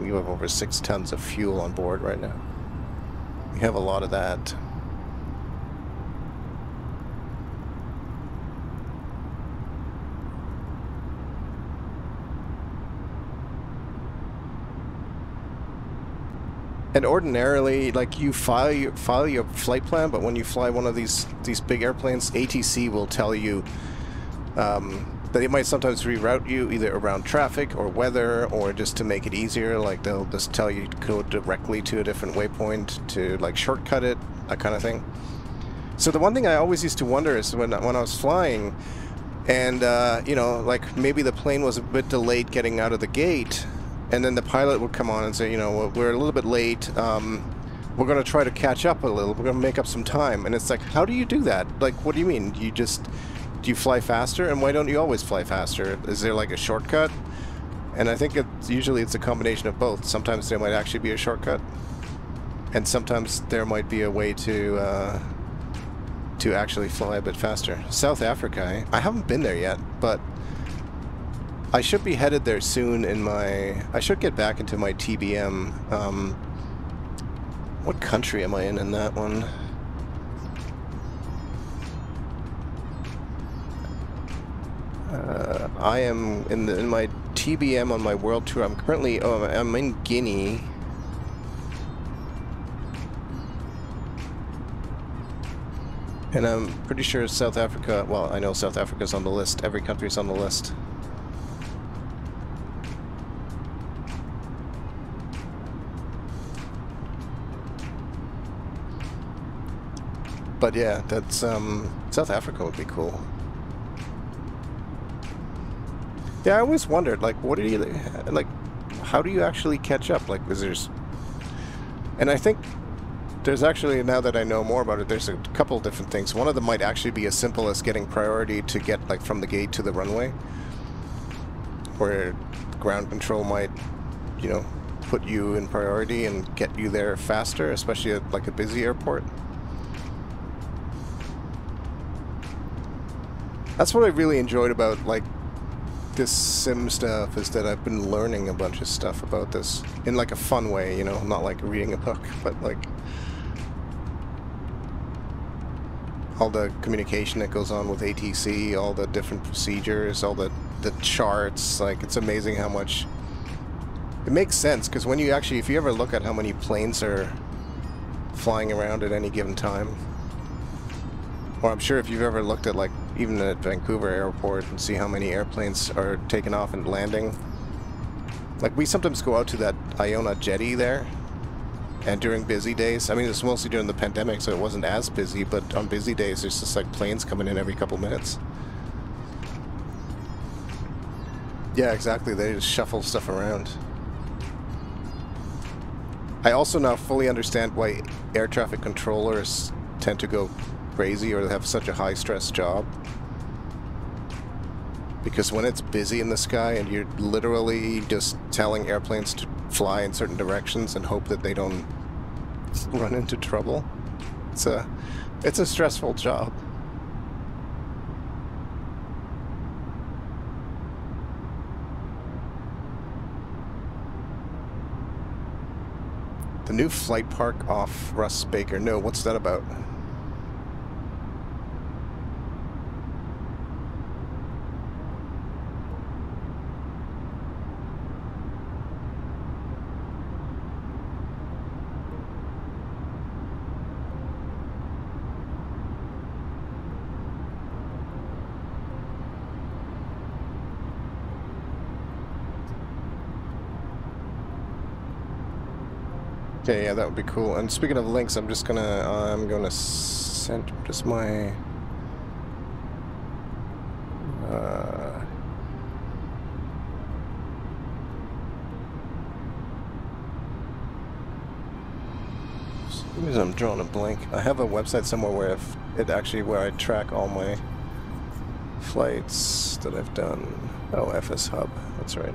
over 6 tons of fuel on board right now. We have a lot of that. And ordinarily, like, you file your flight plan, but when you fly one of these big airplanes, ATC will tell you that they might sometimes reroute you either around traffic or weather, or just to make it easier. Like, they'll just tell you to go directly to a different waypoint to, like, shortcut it, that kind of thing. So the one thing I always used to wonder is when I was flying, and you know, like, maybe the plane was a bit delayed getting out of the gate, and then the pilot would come on and say, you know, well, we're a little bit late. We're going to try to catch up a little. We're going to make up some time. And it's like, how do you do that? Like, what do you mean? Do you fly faster? And why don't you always fly faster? Is there like a shortcut? And I think usually it's a combination of both. Sometimes there might actually be a shortcut, and sometimes there might be a way to actually fly a bit faster. South Africa, eh? I haven't been there yet, but I should be headed there soon I should get back into my TBM. What country am I in that one? I am in my TBM on my world tour. I'm currently, I'm in Guinea. And I'm pretty sure South Africa, well, I know South Africa's on the list. Every country's on the list. But yeah, that's South Africa would be cool. Yeah, I always wondered, like, what do you, like, how do you actually catch up? Like, and I think there's actually, now that I know more about it, there's a couple of different things. One of them might actually be as simple as getting priority to get, like, from the gate to the runway, where ground control might, you know, put you in priority and get you there faster, especially at, like, a busy airport. That's what I really enjoyed about, like, this sim stuff, is that I've been learning a bunch of stuff about this in, like, a fun way, you know, not like reading a book, but like all the communication that goes on with ATC, all the different procedures, all the charts. Like, it's amazing how much it makes sense, because when you actually, if you ever look at how many planes are flying around at any given time, or I'm sure if you've ever looked at, like, even at Vancouver Airport and see how many airplanes are taking off and landing. Like, we sometimes go out to that Iona jetty there, and during busy days, I mean, it's mostly during the pandemic, so it wasn't as busy, but on busy days, there's just, like, planes coming in every couple minutes. Yeah, exactly. They just shuffle stuff around. I also now fully understand why air traffic controllers tend to go crazy or have such a high stress job, because when it's busy in the sky and you're literally just telling airplanes to fly in certain directions and hope that they don't run into trouble, it's a stressful job. The new flight park off Russ Baker. No, what's that about? Okay, yeah, that would be cool. And speaking of links, I'm gonna send just my for some reason I'm drawing a blank. I have a website somewhere where where I track all my flights that I've done. Oh, FS Hub. That's right.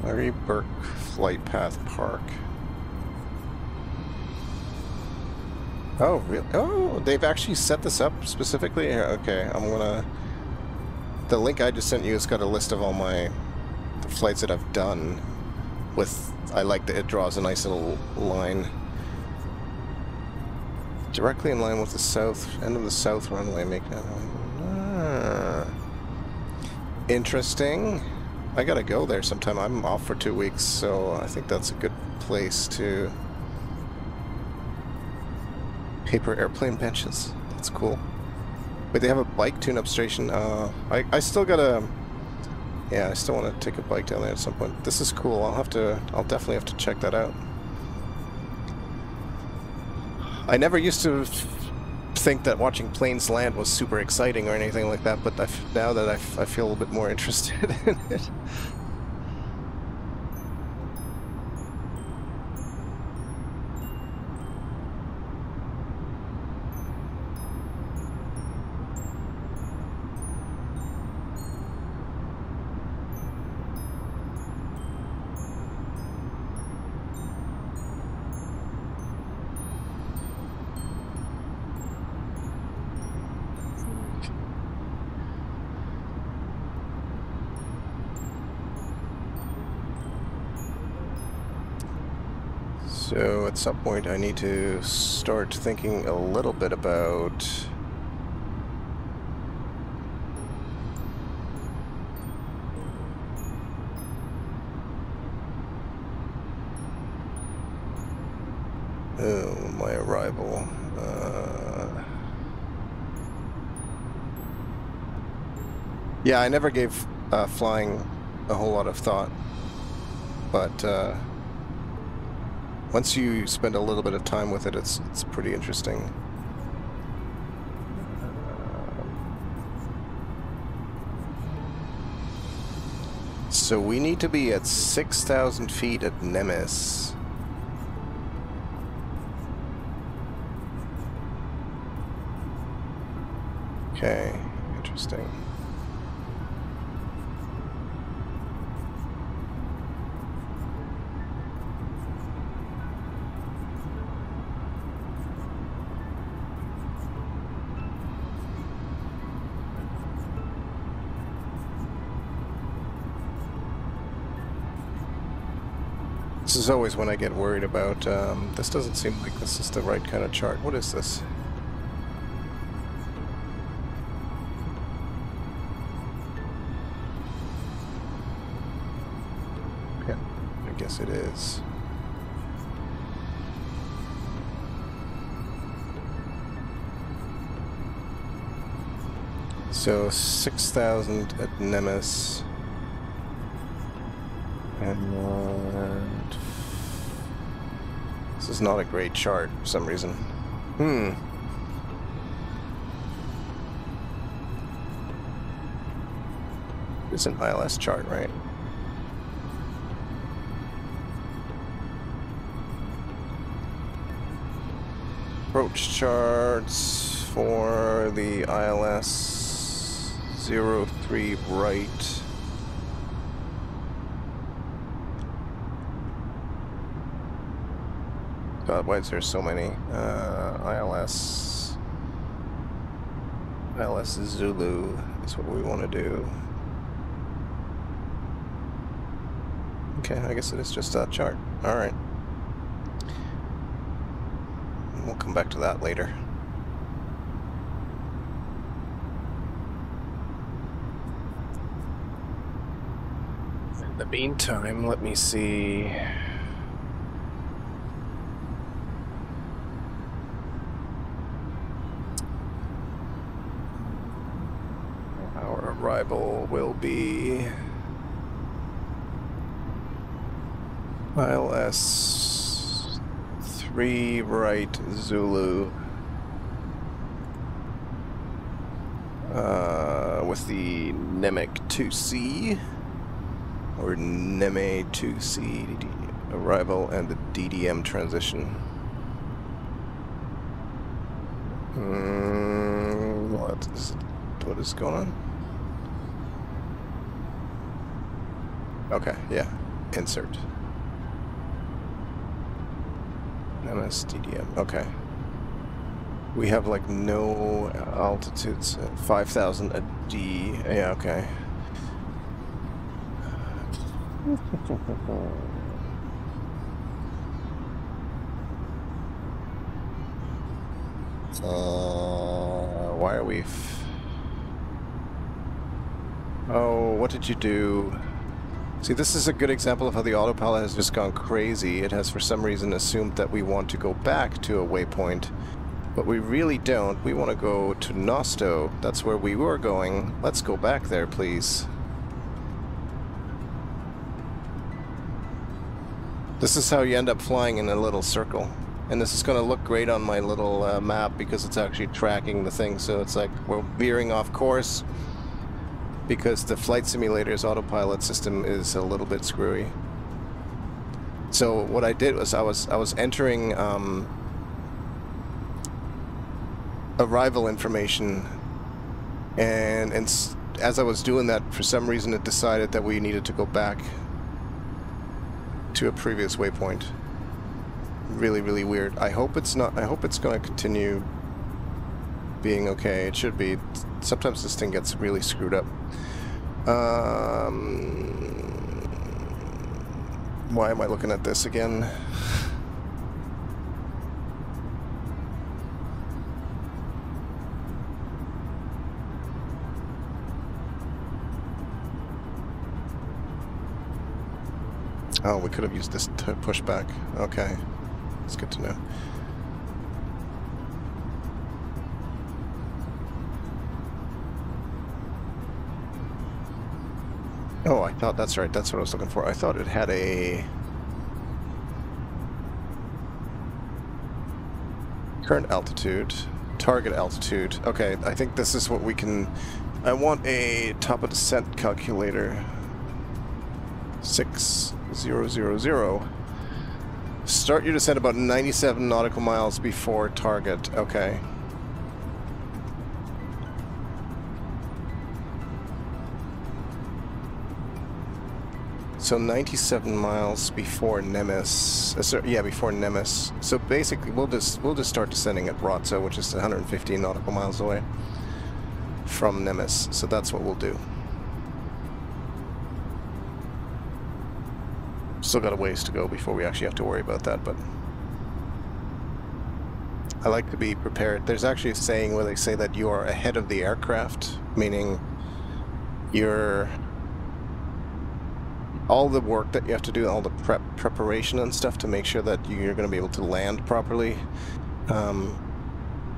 Larry Burke Flight Path Park. Oh, really? Oh, they've actually set this up specifically? Okay, the link I just sent you has got a list of all the flights that I've done with, I like that it draws a nice little line. Directly in line with the end of the south runway, make that interesting. I gotta go there sometime. I'm off for 2 weeks, so I think that's a good place to paper airplane benches. That's cool. Wait, they have a bike tune-up station. I still gotta. Yeah, I still want to take a bike down there at some point. This is cool. I'll definitely have to check that out. I never used to think that watching planes land was super exciting or anything like that, but now that I feel a little bit more interested in it. So at some point I need to start thinking a little bit about my arrival. Yeah, I never gave flying a whole lot of thought, but once you spend a little bit of time with it, it's pretty interesting. So we need to be at 6,000 feet at Nemes. Okay, interesting. This is always when I get worried about, this doesn't seem like this is the right kind of chart. What is this? Yeah, I guess it is. So 6,000 at Nemes. And this is not a great chart for some reason. It's an ILS chart, right? Approach charts for the ILS 03 right. God, why is there so many? ILS Zulu is what we want to do. Okay, I guess it is just that chart. All right. We'll come back to that later. In the meantime, let me see. Our arrival will be ILS 3 right Zulu with the Nemec 2C or Neme 2C arrival and the DDM transition. What is going on? Okay, yeah, insert. MSDDM, okay. We have like no altitudes, 5,000 a D, yeah, okay. Why are we... Oh, what did you do? See, this is a good example of how the autopilot has just gone crazy. It has for some reason assumed that we want to go back to a waypoint, but we really don't. We want to go to Nosto. That's where we were going. Let's go back there, please. This is how you end up flying in a little circle. And this is going to look great on my little map because it's actually tracking the thing. So it's like we're veering off course because the flight simulator's autopilot system is a little bit screwy. So what I did was I was entering arrival information, and as I was doing that, for some reason it decided that we needed to go back to a previous waypoint. Really, really weird. I hope it's not. I hope it's going to continue being okay. It should be. Sometimes this thing gets really screwed up. Why am I looking at this again? Oh, we could have used this to push back. Okay. It's good to know. Oh, I thought that's right. That's what I was looking for. I thought it had a current altitude, target altitude. Okay, I think this is what we can... I want a top of descent calculator. 6000. Start your descent about 97 nautical miles before target. Okay. So 97 miles before Nemes. Yeah, before Nemes. So basically, we'll just start descending at Bratza, which is 115 nautical miles away from Nemes. So that's what we'll do. Still got a ways to go before we actually have to worry about that, but I like to be prepared. There's actually a saying where they say that you are ahead of the aircraft, meaning you're all the work that you have to do, all the preparation and stuff to make sure that you're going to be able to land properly,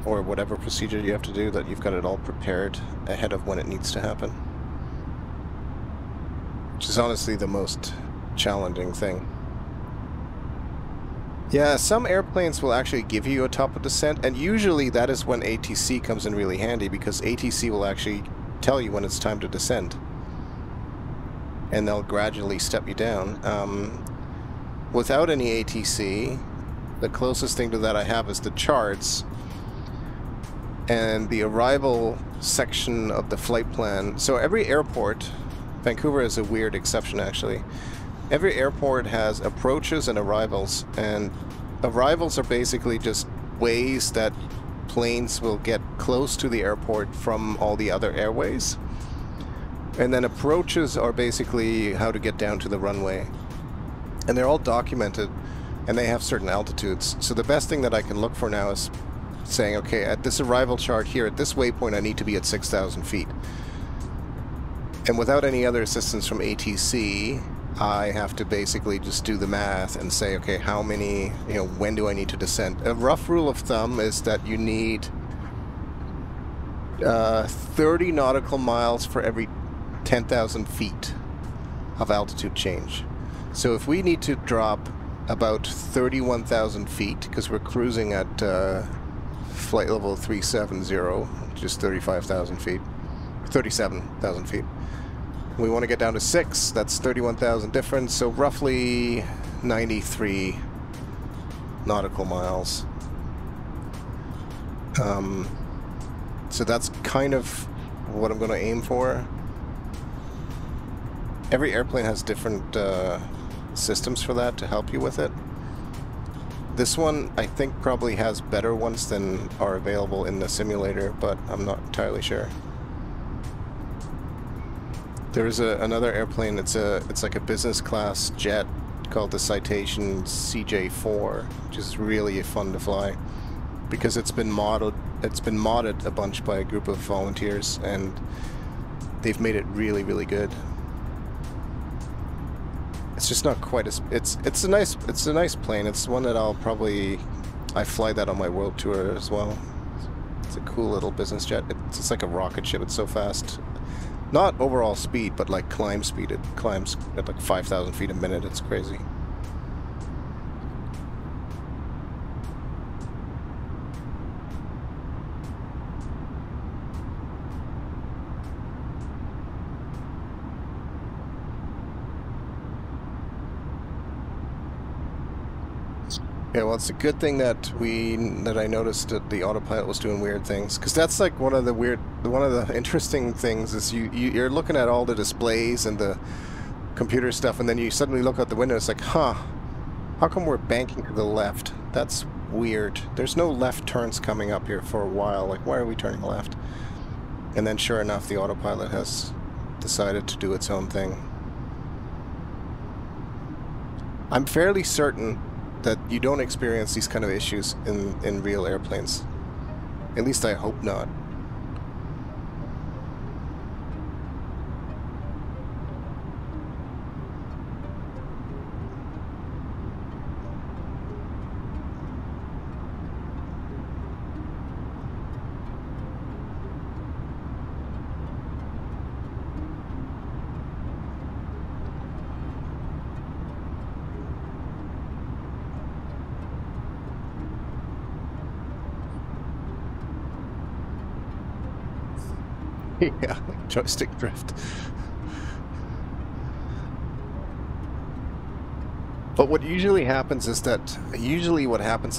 or whatever procedure you have to do, that you've got it all prepared ahead of when it needs to happen. Which is honestly the most challenging thing. Yeah, some airplanes will actually give you a top of descent, and usually that is when ATC comes in really handy, because ATC will actually tell you when it's time to descend. and they'll gradually step you down. Without any ATC, the closest thing to that I have is the charts, and the arrival section of the flight plan. So every airport, Vancouver is a weird exception actually, every airport has approaches and arrivals, and arrivals are basically just ways that planes will get close to the airport from all the other airways, and then approaches are basically how to get down to the runway, and they're all documented and they have certain altitudes. So the best thing that I can look for now is saying, okay, at this arrival chart here, at this waypoint, I need to be at 6,000 feet. And without any other assistance from ATC, I have to basically just do the math and say, okay, how many, when do I need to descend? A rough rule of thumb is that you need 30 nautical miles for every 10,000 feet of altitude change. So if we need to drop about 31,000 feet, because we're cruising at flight level 370, which is 35,000 feet, 37,000 feet. We want to get down to 6, that's 31,000 difference, so roughly 93 nautical miles. So that's kind of what I'm going to aim for. Every airplane has different systems for that to help you with it. This one, I think, probably has better ones than are available in the simulator, but I'm not entirely sure. There's another airplane. It's like a business class jet called the Citation CJ4, which is really fun to fly because it's been modded. It's been modded a bunch by a group of volunteers, and they've made it really, really good. It's just not quite as it's a nice plane. It's one that I fly that on my world tour as well. It's a cool little business jet. It's like a rocket ship. It's so fast. Not overall speed, but like climb speed. It climbs at like 5,000 feet a minute. It's crazy. Yeah, well, it's a good thing that I noticed that the autopilot was doing weird things, because that's like one of the interesting things is you're looking at all the displays and the computer stuff, and then you suddenly look out the window. It's like, huh, how come we're banking to the left? That's weird. There's no left turns coming up here for a while. Like, why are we turning left? And then sure enough, the autopilot has decided to do its own thing. I'm fairly certain that you don't experience these kind of issues in real airplanes. At least I hope not. Yeah, like joystick drift. But what usually happens is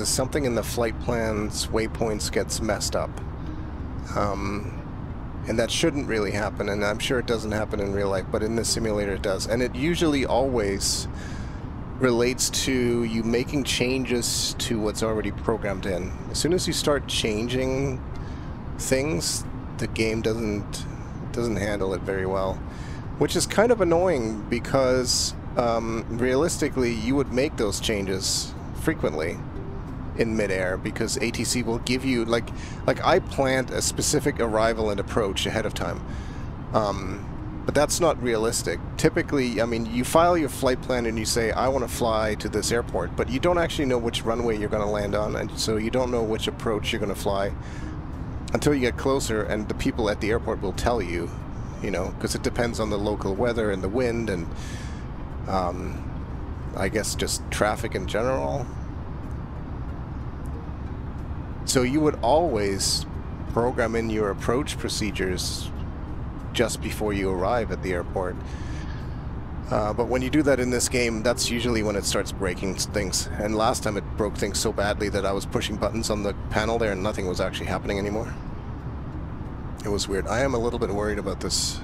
something in the flight plan's waypoints gets messed up. And that shouldn't really happen, and I'm sure it doesn't happen in real life, but in the simulator it does. And it usually always relates to you making changes to what's already programmed in. As soon as you start changing things, the game doesn't handle it very well, which is kind of annoying because realistically you would make those changes frequently in midair, because ATC will give you like I planned a specific arrival and approach ahead of time, but that's not realistic. Typically, I mean, you file your flight plan and you say, I want to fly to this airport, but you don't actually know which runway you're going to land on, and so you don't know which approach you're going to fly until you get closer, and the people at the airport will tell you, because it depends on the local weather and the wind and I guess just traffic in general. So you would always program in your approach procedures just before you arrive at the airport. But when you do that in this game, that's usually when it starts breaking things. And last time it broke things so badly that I was pushing buttons on the panel there and nothing was actually happening anymore. It was weird. I am a little bit worried about this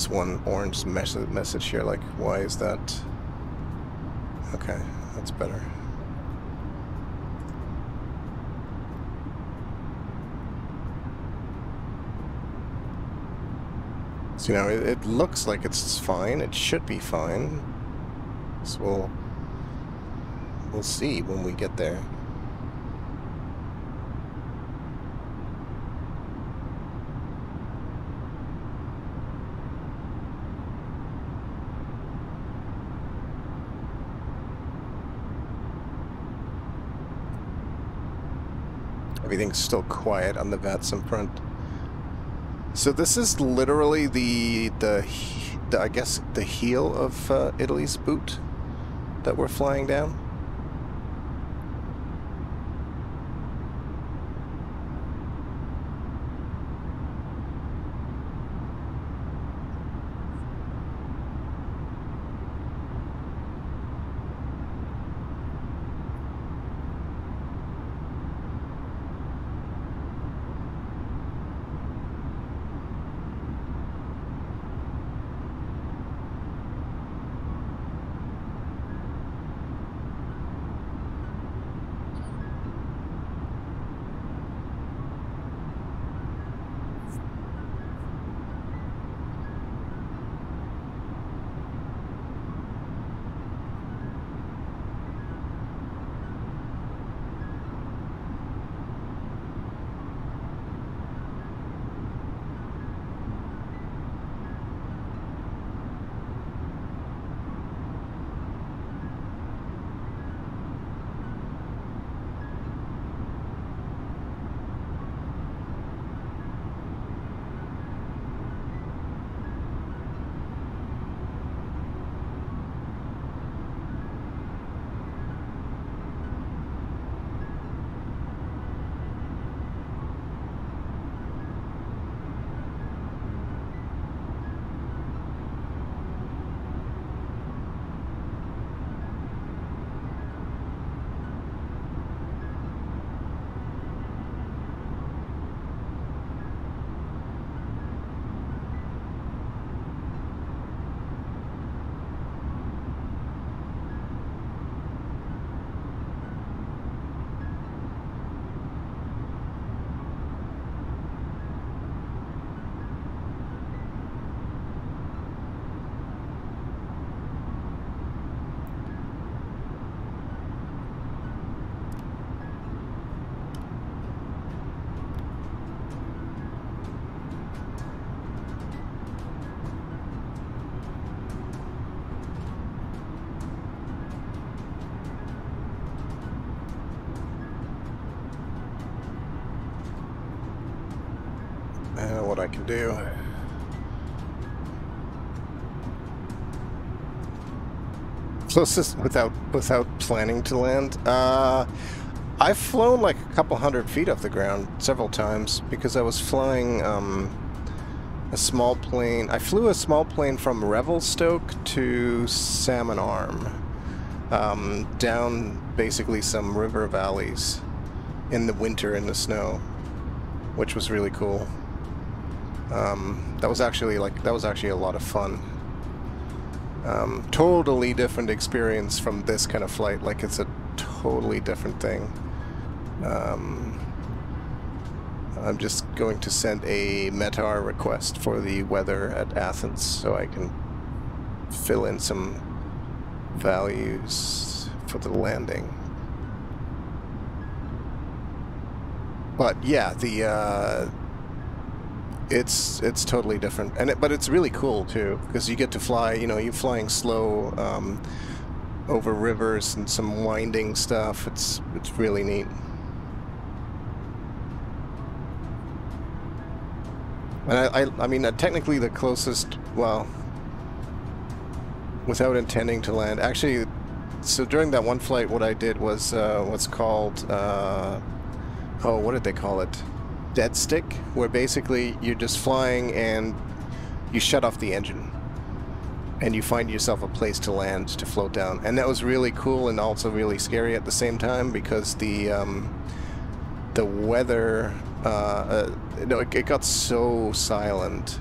one orange message here. Like, why is that? Okay, that's better. So, you know, it looks like it's fine. It should be fine. So we'll see when we get there. Everything's still quiet on the VATS in front. So this is literally the I guess the heel of Italy's boot that we're flying down. What I can do. Closest without planning to land. I've flown like a couple hundred feet off the ground several times because I was flying a small plane. I flew a small plane from Revelstoke to Salmon Arm, down basically some river valleys in the winter in the snow, which was really cool. That was actually a lot of fun. Totally different experience from this kind of flight. Like, it's a totally different thing. I'm just going to send a METAR request for the weather at Athens so I can fill in some values for the landing. But yeah, it's totally different, but it's really cool too, because you get to fly, you know, you're flying slow over rivers and some winding stuff. It's really neat. And I mean, technically the closest, well, without intending to land, actually, so during that one flight, what I did was what's called, oh, what did they call it? Dead stick, where basically you're just flying and you shut off the engine. and you find yourself a place to land, to float down. And that was really cool and also really scary at the same time, because the weather, it got so silent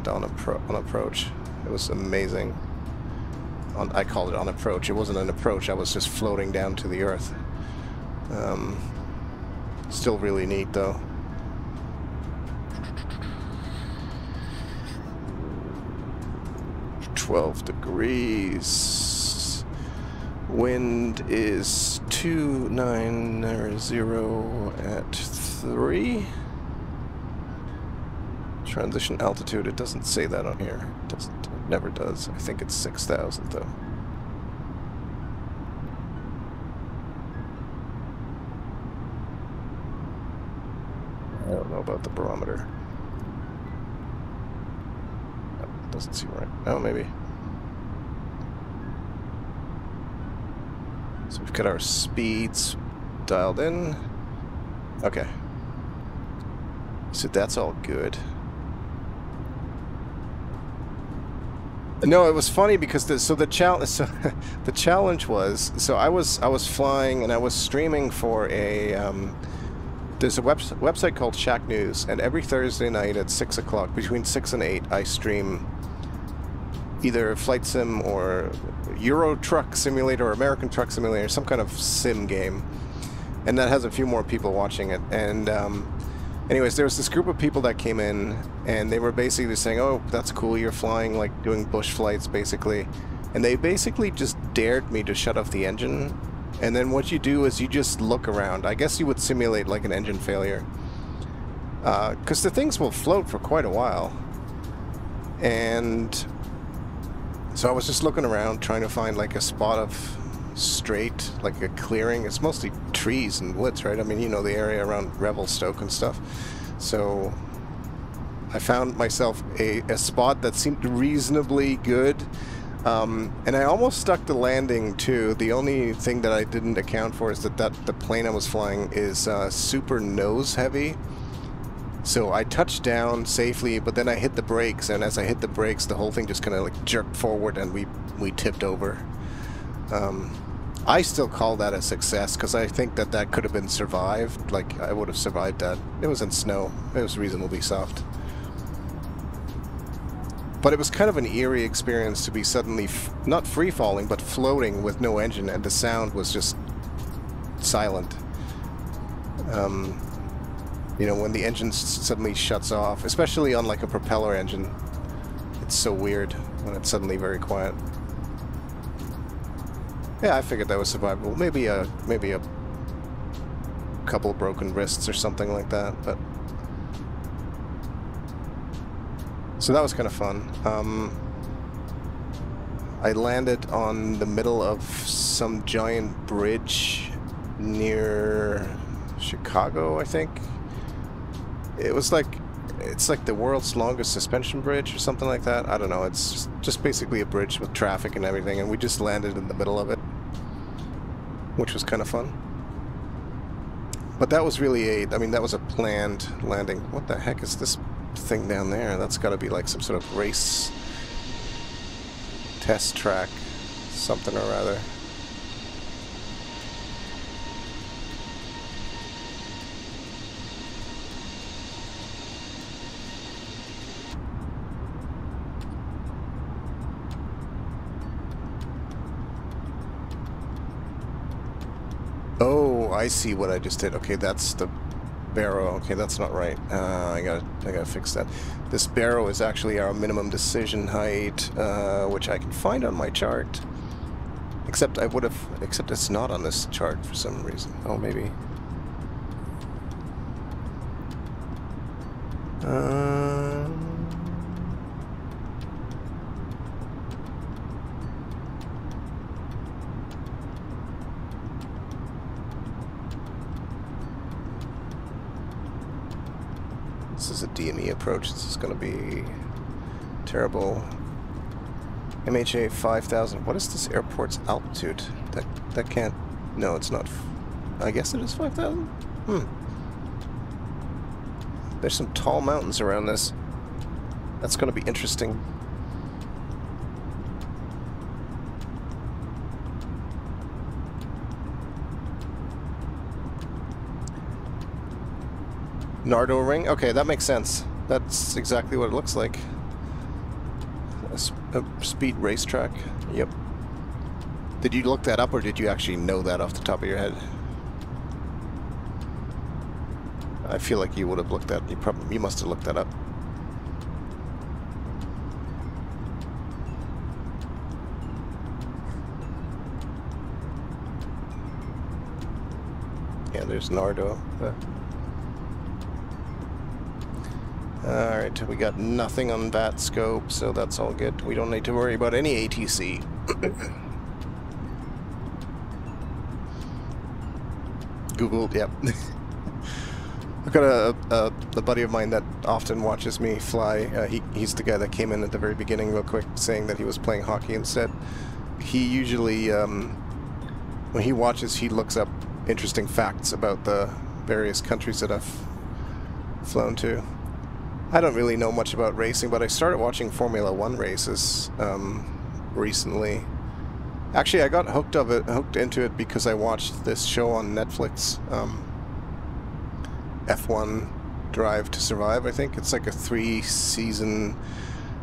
on approach. It was amazing. I called it on approach. It wasn't an approach. I was just floating down to the earth. Still really neat though. .12°. Wind is 290 at 3. Transition altitude, it doesn't say that on here. It never does. I think it's 6,000 though. I don't know about the barometer. That doesn't seem right. Oh, maybe. So we've got our speeds dialed in. Okay. So that's all good. No, it was funny because the challenge was, so I was flying and I was streaming for a there's a website called Shack News, and every Thursday night at 6 o'clock, between 6 and 8, I stream either Flight Sim or Euro Truck Simulator or American Truck Simulator, some kind of sim game, and that has a few more people watching it. And anyways, there was this group of people that came in, and they were basically saying, "Oh, that's cool, you're flying, like doing bush flights, basically." And they basically just dared me to shut off the engine. And then what you do is you just look around. I guess you would simulate like an engine failure, because the things will float for quite a while. And so I was just looking around, trying to find like a spot of straight, like a clearing. It's mostly trees and woods, right? I mean, you know, the area around Revelstoke and stuff. So I found myself a spot that seemed reasonably good. And I almost stuck the landing too. The only thing that I didn't account for is that the plane I was flying is super nose heavy. So I touched down safely, but then I hit the brakes, and as I hit the brakes, the whole thing just kind of like jerked forward, and we tipped over. I still call that a success, because I think that could have been survived. Like, I would have survived that. It was in snow. It was reasonably soft. But it was kind of an eerie experience to be suddenly, not free-falling, but floating with no engine, and the sound was just silent. You know, when the engine suddenly shuts off, especially on like a propeller engine, it's so weird when it's suddenly very quiet. Yeah, I figured that was survivable. Maybe a couple broken wrists or something like that, but... So that was kind of fun. I landed on the middle of some giant bridge near Chicago, I think. It was like, it's like the world's longest suspension bridge or something like that. I don't know. It's just basically a bridge with traffic and everything, and we just landed in the middle of it, which was kind of fun. But that was really I mean, that was a planned landing. What the heck is this thing down there? That's got to be like some sort of race test track, something or other. Oh, I see what I just did. Okay, that's the barrow. Okay, that's not right. I gotta fix that. This barrow is actually our minimum decision height, which I can find on my chart. Except it's not on this chart for some reason. Oh, maybe. This is a DME approach. This is going to be terrible. MHA 5000. What is this airport's altitude? That can't... No, it's not... I guess it is 5,000? There's some tall mountains around this. That's going to be interesting. Nardo ring? Okay, that makes sense. That's exactly what it looks like. A speed racetrack. Yep. Did you look that up, or did you actually know that off the top of your head? I feel like you would have looked that. You must have looked that up. Yeah, there's Nardo. Alright, we got nothing on that scope, so that's all good. We don't need to worry about any ATC. Google, yep. I've got a buddy of mine that often watches me fly. He's the guy that came in at the very beginning real quick saying that he was playing hockey instead. He usually, when he watches, he looks up interesting facts about the various countries that I've flown to. I don't really know much about racing, but I started watching Formula 1 races recently. Actually, I got hooked into it because I watched this show on Netflix, F1 Drive to Survive, I think. It's like a 3-season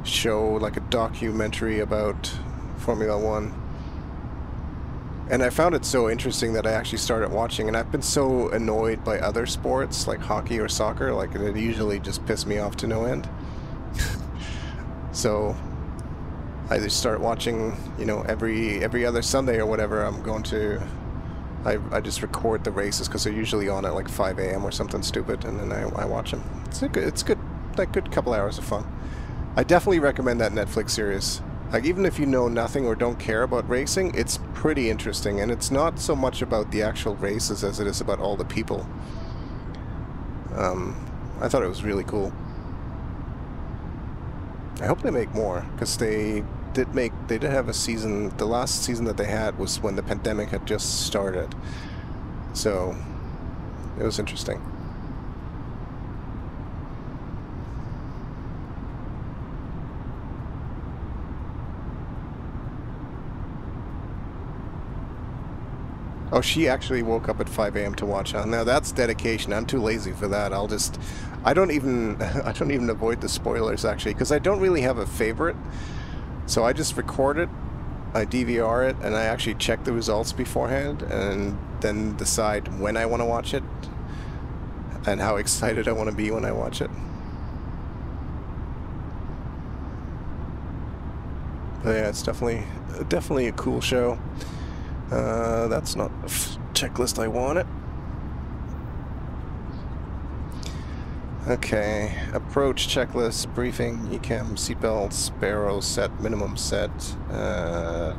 show, like a documentary about Formula 1. And I found it so interesting that I actually started watching, and I've been so annoyed by other sports like hockey or soccer, like it usually just pisses me off to no end. So I just start watching, you know, every other Sunday or whatever. I'm going to, I just record the races because they're usually on at like 5 a.m. or something stupid, and then I watch them. It's good, like good couple hours of fun. I definitely recommend that Netflix series. Like, even if you know nothing or don't care about racing, it's pretty interesting, and it's not so much about the actual races as it is about all the people. I thought it was really cool. I hope they make more, because they did have a season. The last season that they had was when the pandemic had just started, so it was interesting. Oh, she actually woke up at 5 a.m. to watch on. Now that's dedication. I'm too lazy for that. I don't even avoid the spoilers actually, because I don't really have a favorite. So I just record it, I DVR it, and I actually check the results beforehand, and then decide when I want to watch it and how excited I want to be when I watch it. But yeah, it's definitely a cool show. That's not the checklist I wanted. Okay, approach checklist, briefing, ECAM, seatbelts, barrow set, minimum set. Well,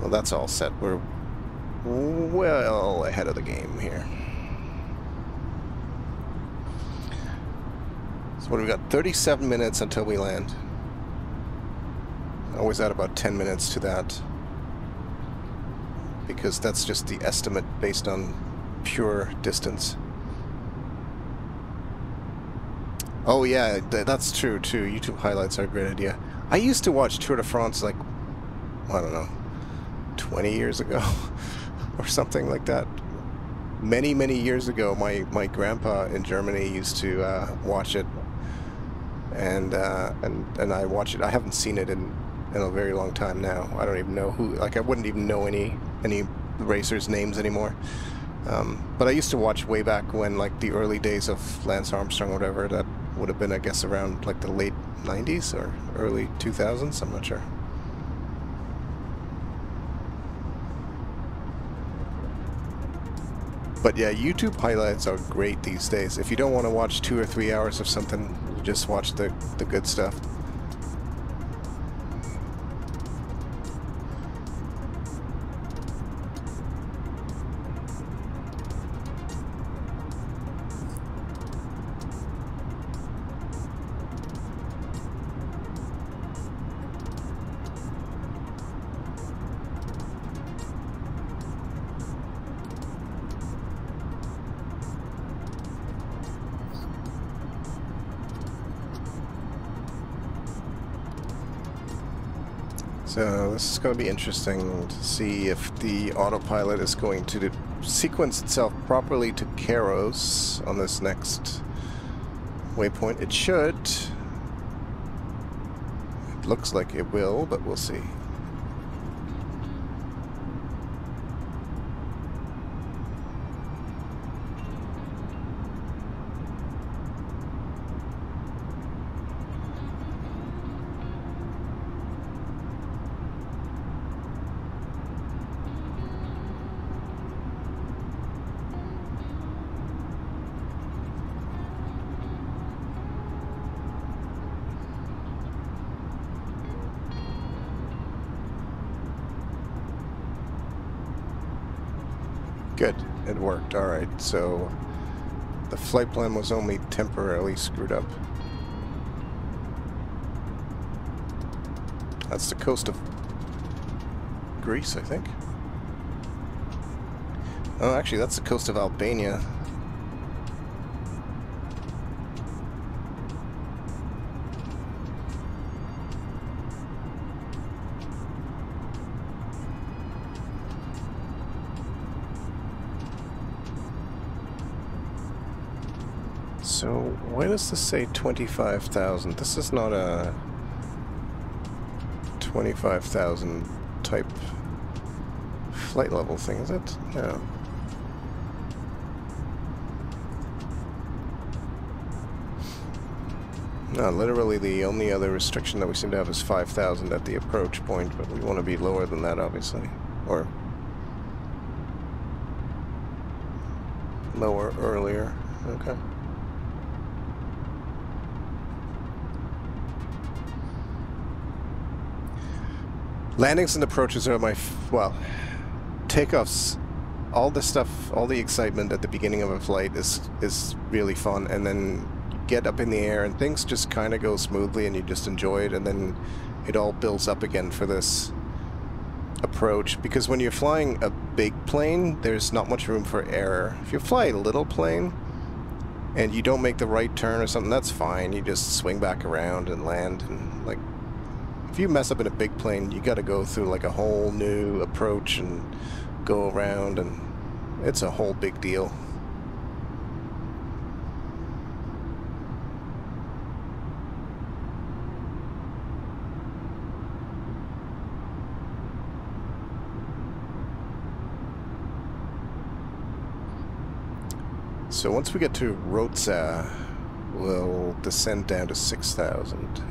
that's all set. We're well ahead of the game here. So what have we got? 37 minutes until we land. Always add about 10 minutes to that, because that's just the estimate based on pure distance. Oh yeah, that's true too. YouTube highlights are a great idea. I used to watch Tour de France like, I don't know, 20 years ago or something like that. Many years ago, my grandpa in Germany used to watch it, and I watch it. I haven't seen it in a very long time now. I don't even know who, like I wouldn't even know any racers' names anymore. But I used to watch way back when, like the early days of Lance Armstrong or whatever. That would have been, I guess, around like the late 90s or early 2000s. I'm not sure. But yeah, YouTube highlights are great these days. If you don't want to watch 2 or 3 hours of something, you just watch the good stuff. So this is going to be interesting to see if the autopilot is going to sequence itself properly to Keros on this next waypoint. It should. It looks like it will, but we'll see. Good, it worked. All right, so the flight plan was only temporarily screwed up. That's the coast of Greece, I think. Oh, actually, that's the coast of Albania. So, why does this say 25,000? This is not a 25,000 type flight level thing, is it? No. No, literally the only other restriction that we seem to have is 5,000 at the approach point, but we want to be lower than that, obviously. Or lower earlier. Okay. Landings and approaches are my, well, takeoffs, all the stuff, all the excitement at the beginning of a flight is really fun, and then you get up in the air and things just kind of go smoothly and you just enjoy it, and then it all builds up again for this approach, because when you're flying a big plane, there's not much room for error. If you fly a little plane and you don't make the right turn or something, that's fine. You just swing back around and land, and like, if you mess up in a big plane, you got to go through like a whole new approach and go around, and it's a whole big deal. So once we get to Rotsa, we'll descend down to 6,000.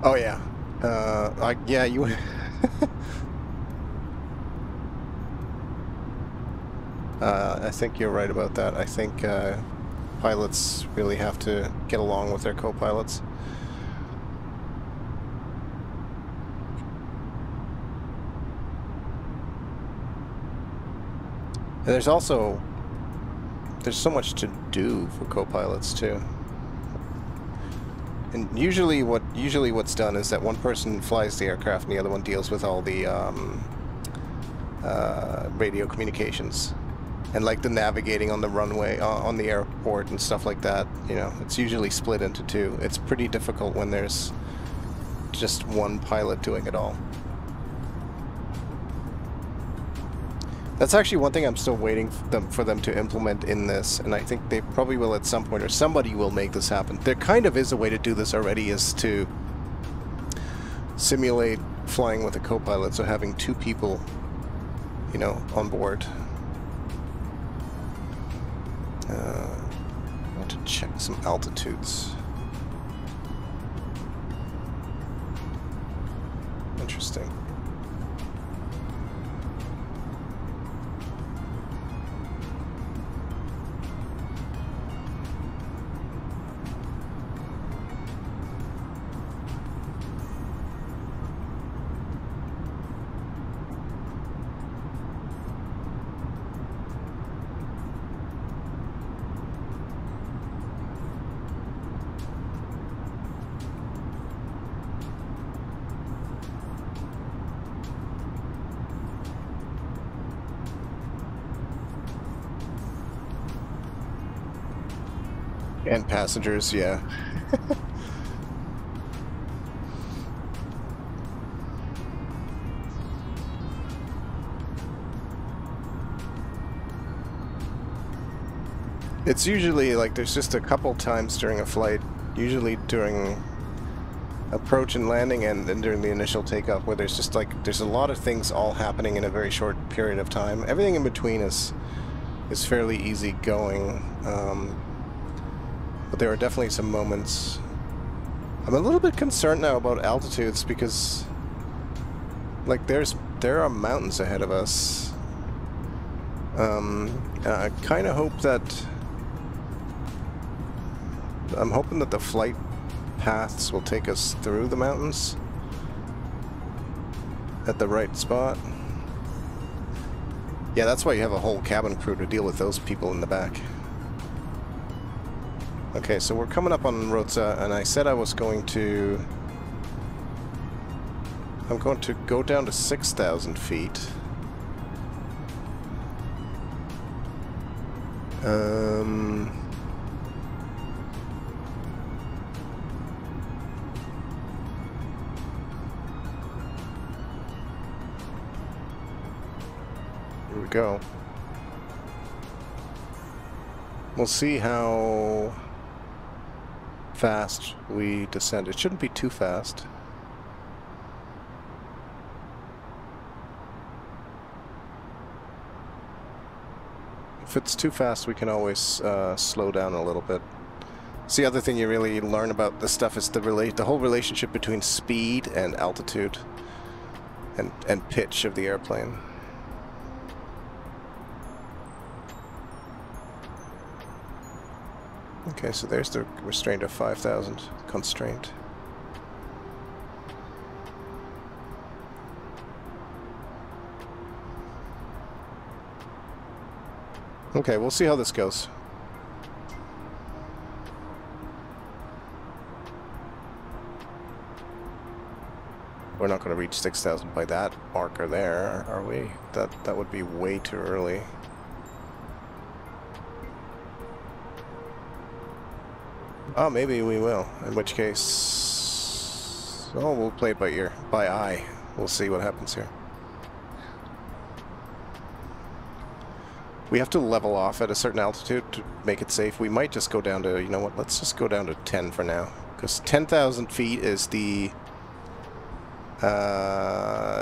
Oh yeah. Yeah, you... I think you're right about that. I think pilots really have to get along with their co-pilots. And there's so much to do for co-pilots too. And usually what's done is that one person flies the aircraft and the other one deals with all the radio communications and like the navigating on the runway, on the airport and stuff like that. You know, it's usually split into two. It's pretty difficult when there's just one pilot doing it all. That's actually one thing I'm still waiting for them to implement in this, and I think they probably will at some point, or somebody will make this happen. There kind of is a way to do this already, is to simulate flying with a co-pilot, so having two people, you know, on board. I want to check some altitudes. Interesting. And passengers, yeah. It's usually like there's just a couple times during a flight, usually during approach and landing and then during the initial takeoff, where there's just like, there's a lot of things all happening in a very short period of time. Everything in between is fairly easy going. But there are definitely some moments. I'm a little bit concerned now about altitudes because, like, there are mountains ahead of us. I kind of hope that I'm hoping that the flight paths will take us through the mountains at the right spot. Yeah, that's why you have a whole cabin crew to deal with those people in the back. Okay, so we're coming up on Rotsa, and I said I was going to... I'm going to go down to 6,000 feet. Here we go. We'll see how fast we descend. It shouldn't be too fast. If it's too fast, we can always slow down a little bit. It's the other thing you really learn about this stuff is the whole relationship between speed and altitude and pitch of the airplane. Okay, so there's the restraint of 5,000 constraint. Okay, we'll see how this goes. We're not going to reach 6,000 by that marker there, are we? That would be way too early. Oh, maybe we will. In which case, oh, we'll play it by ear, by eye. We'll see what happens here. We have to level off at a certain altitude to make it safe. We might just go down to, you know what, let's just go down to 10 for now. Because 10,000 feet is the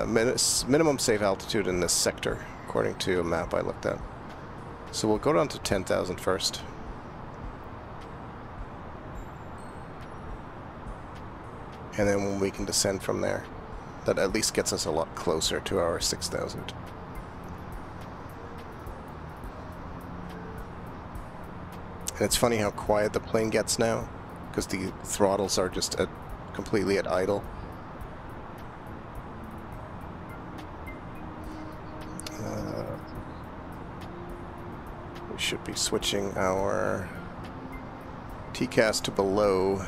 minimum safe altitude in this sector, according to a map I looked at. So we'll go down to 10,000 first. and then we can descend from there. That at least gets us a lot closer to our 6,000. And it's funny how quiet the plane gets now, because the throttles are just completely at idle. We should be switching our TCAS to below.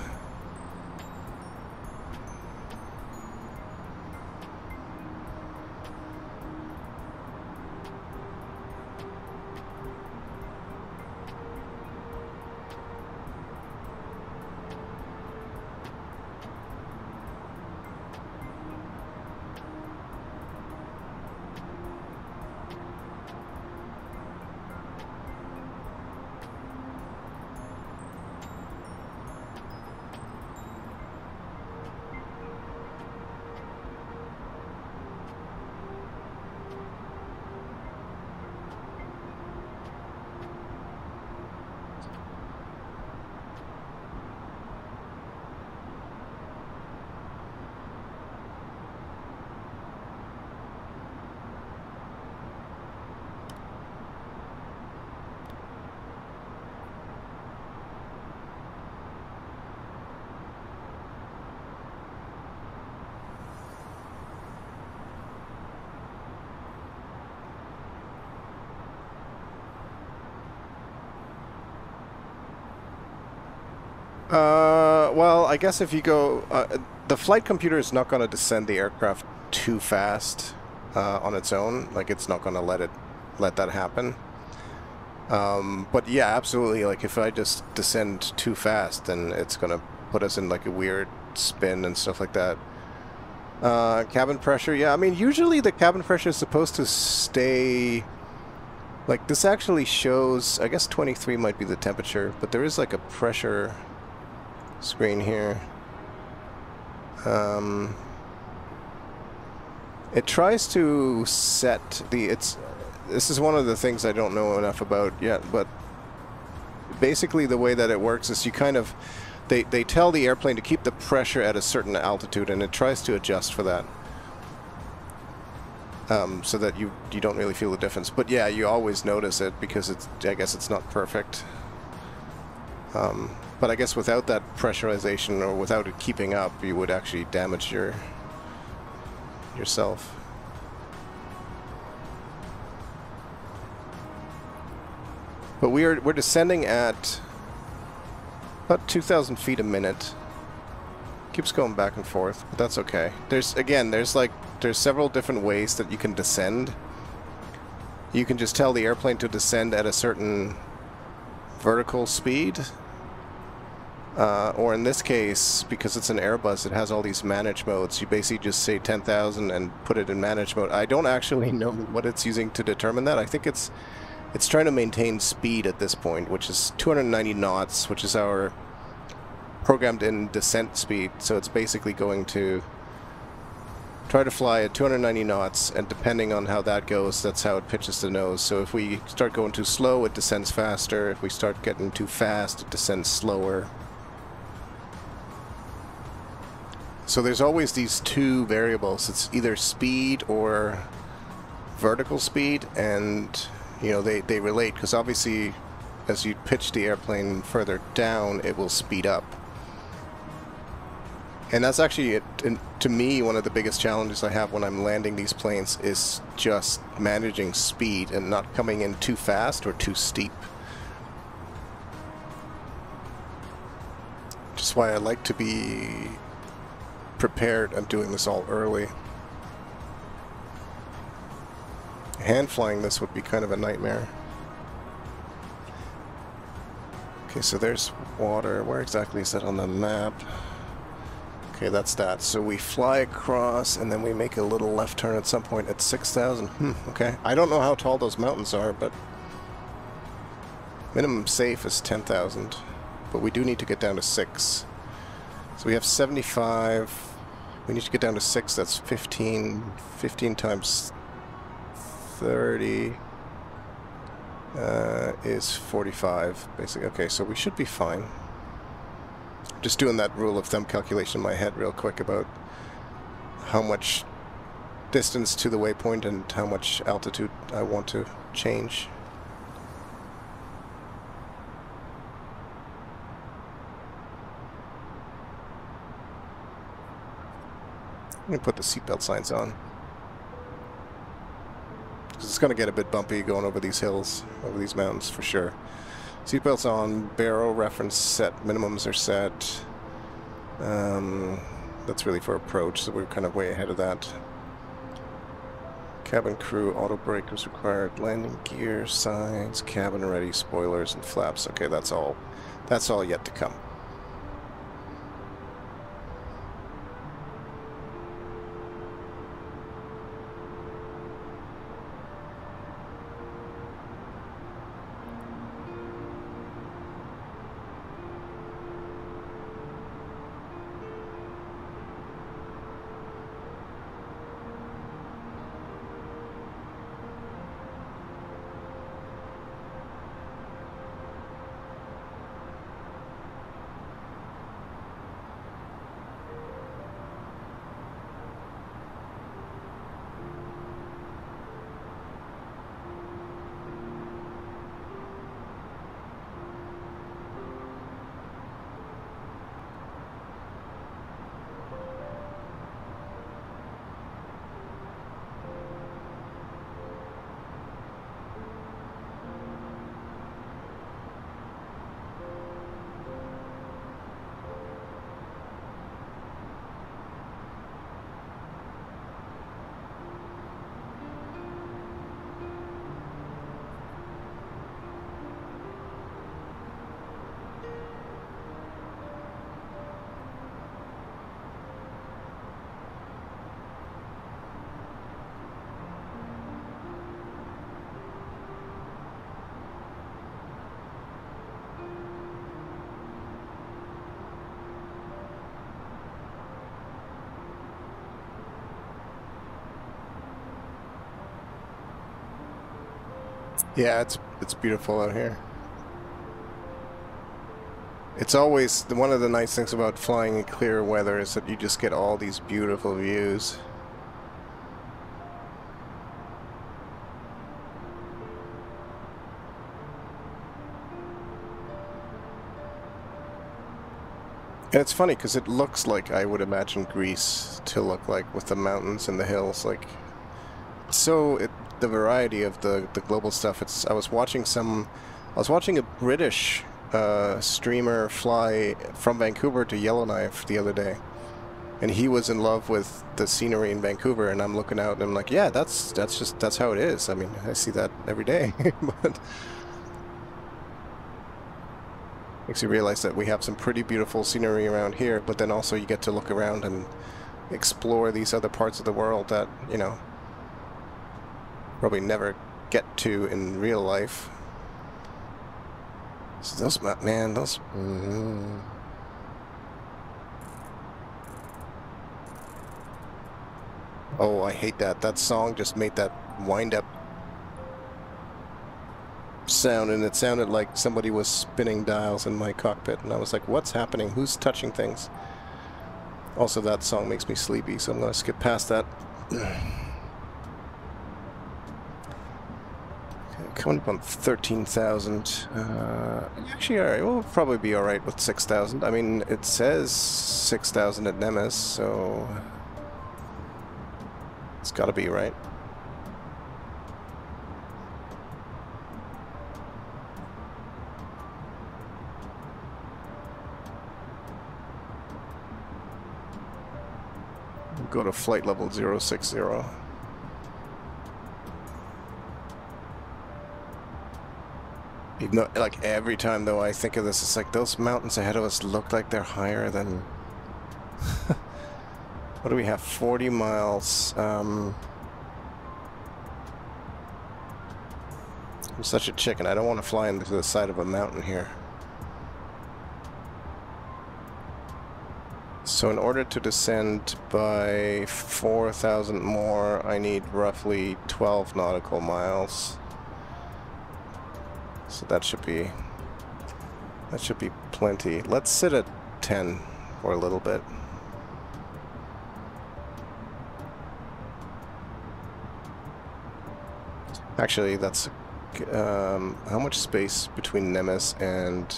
Well, I guess if you go... the flight computer is not going to descend the aircraft too fast on its own. Like, it's not going to let that happen. But yeah, absolutely. Like, if I just descend too fast, then it's going to put us in, like, a weird spin and stuff like that. Cabin pressure, yeah. I mean, usually the cabin pressure is supposed to stay... Like, this actually shows... I guess 23 might be the temperature, but there is, like, a pressure... screen here. It tries to set the... This is one of the things I don't know enough about yet, but basically the way that it works is you kind of... They tell the airplane to keep the pressure at a certain altitude, and it tries to adjust for that. So that you don't really feel the difference. But yeah, you always notice it because I guess it's not perfect. But I guess without that pressurization or without it keeping up, you would actually damage yourself. But we're descending at about 2,000 feet a minute. Keeps going back and forth, but that's okay. There's several different ways that you can descend. You can just tell the airplane to descend at a certain vertical speed. Or in this case, because it's an Airbus, it has all these manage modes. You basically just say 10,000 and put it in manage mode. I don't actually know what it's using to determine that. I think it's trying to maintain speed at this point, which is 290 knots, which is our programmed in descent speed. So it's basically going to try to fly at 290 knots, and depending on how that goes, that's how it pitches the nose. So if we start going too slow, it descends faster. If we start getting too fast, it descends slower. So there's always these two variables. It's either speed or vertical speed, and you know they relate, because obviously as you pitch the airplane further down, it will speed up. And that's actually, to me, one of the biggest challenges I have when I'm landing these planes is just managing speed and not coming in too fast or too steep. Which is why I like to be prepared and doing this all early. Hand flying this would be kind of a nightmare. Okay, so there's water. Where exactly is that on the map? Okay, that's that. So we fly across, and then we make a little left turn at some point at 6,000. Okay. I don't know how tall those mountains are, but minimum safe is 10,000. But we do need to get down to 6. So we have 75. We need to get down to 6. That's 15. 15 times 30 is 45, basically. Okay, so we should be fine. just doing that rule of thumb calculation in my head real quick about how much distance to the waypoint and how much altitude I want to change. Let me put the seatbelt signs on. Because it's going to get a bit bumpy going over these hills, over these mountains for sure. Seatbelts on, barrel reference set, minimums are set. That's really for approach, so we're kind of way ahead of that. Cabin crew, auto brake was required, landing gear, signs, cabin ready, spoilers, and flaps. Okay, that's all yet to come. Yeah, it's beautiful out here. It's always one of the nice things about flying in clear weather is that you just get all these beautiful views. And it's funny because it looks like I would imagine Greece to look like, with the mountains and the hills. Like, so the variety of the global stuff. I was watching a British streamer fly from Vancouver to Yellowknife the other day, and he was in love with the scenery in Vancouver, and I'm looking out and I'm like, yeah, that's how it is. I mean, I see that every day. But makes you realize that we have some pretty beautiful scenery around here, but then also you get to look around and explore these other parts of the world that, you know, probably never get to in real life. So those, man, those... Oh, I hate that. That song just made that wind-up sound, and it sounded like somebody was spinning dials in my cockpit, and I was like, what's happening? Who's touching things? Also, that song makes me sleepy, so I'm going to skip past that. Coming up on 13,000. Actually, alright, we'll probably be alright with 6,000. I mean, it says 6,000 at Nemes, so it's got to be right. We'll go to flight level 060. Even though, like, every time though I think of this, it's like those mountains ahead of us look like they're higher than... What do we have? 40 miles. I'm such a chicken. I don't want to fly into the side of a mountain here. So in order to descend by 4,000 more, I need roughly 12 nautical miles. So that should be plenty. Let's sit at 10 for a little bit. Actually, that's how much space between Nemes and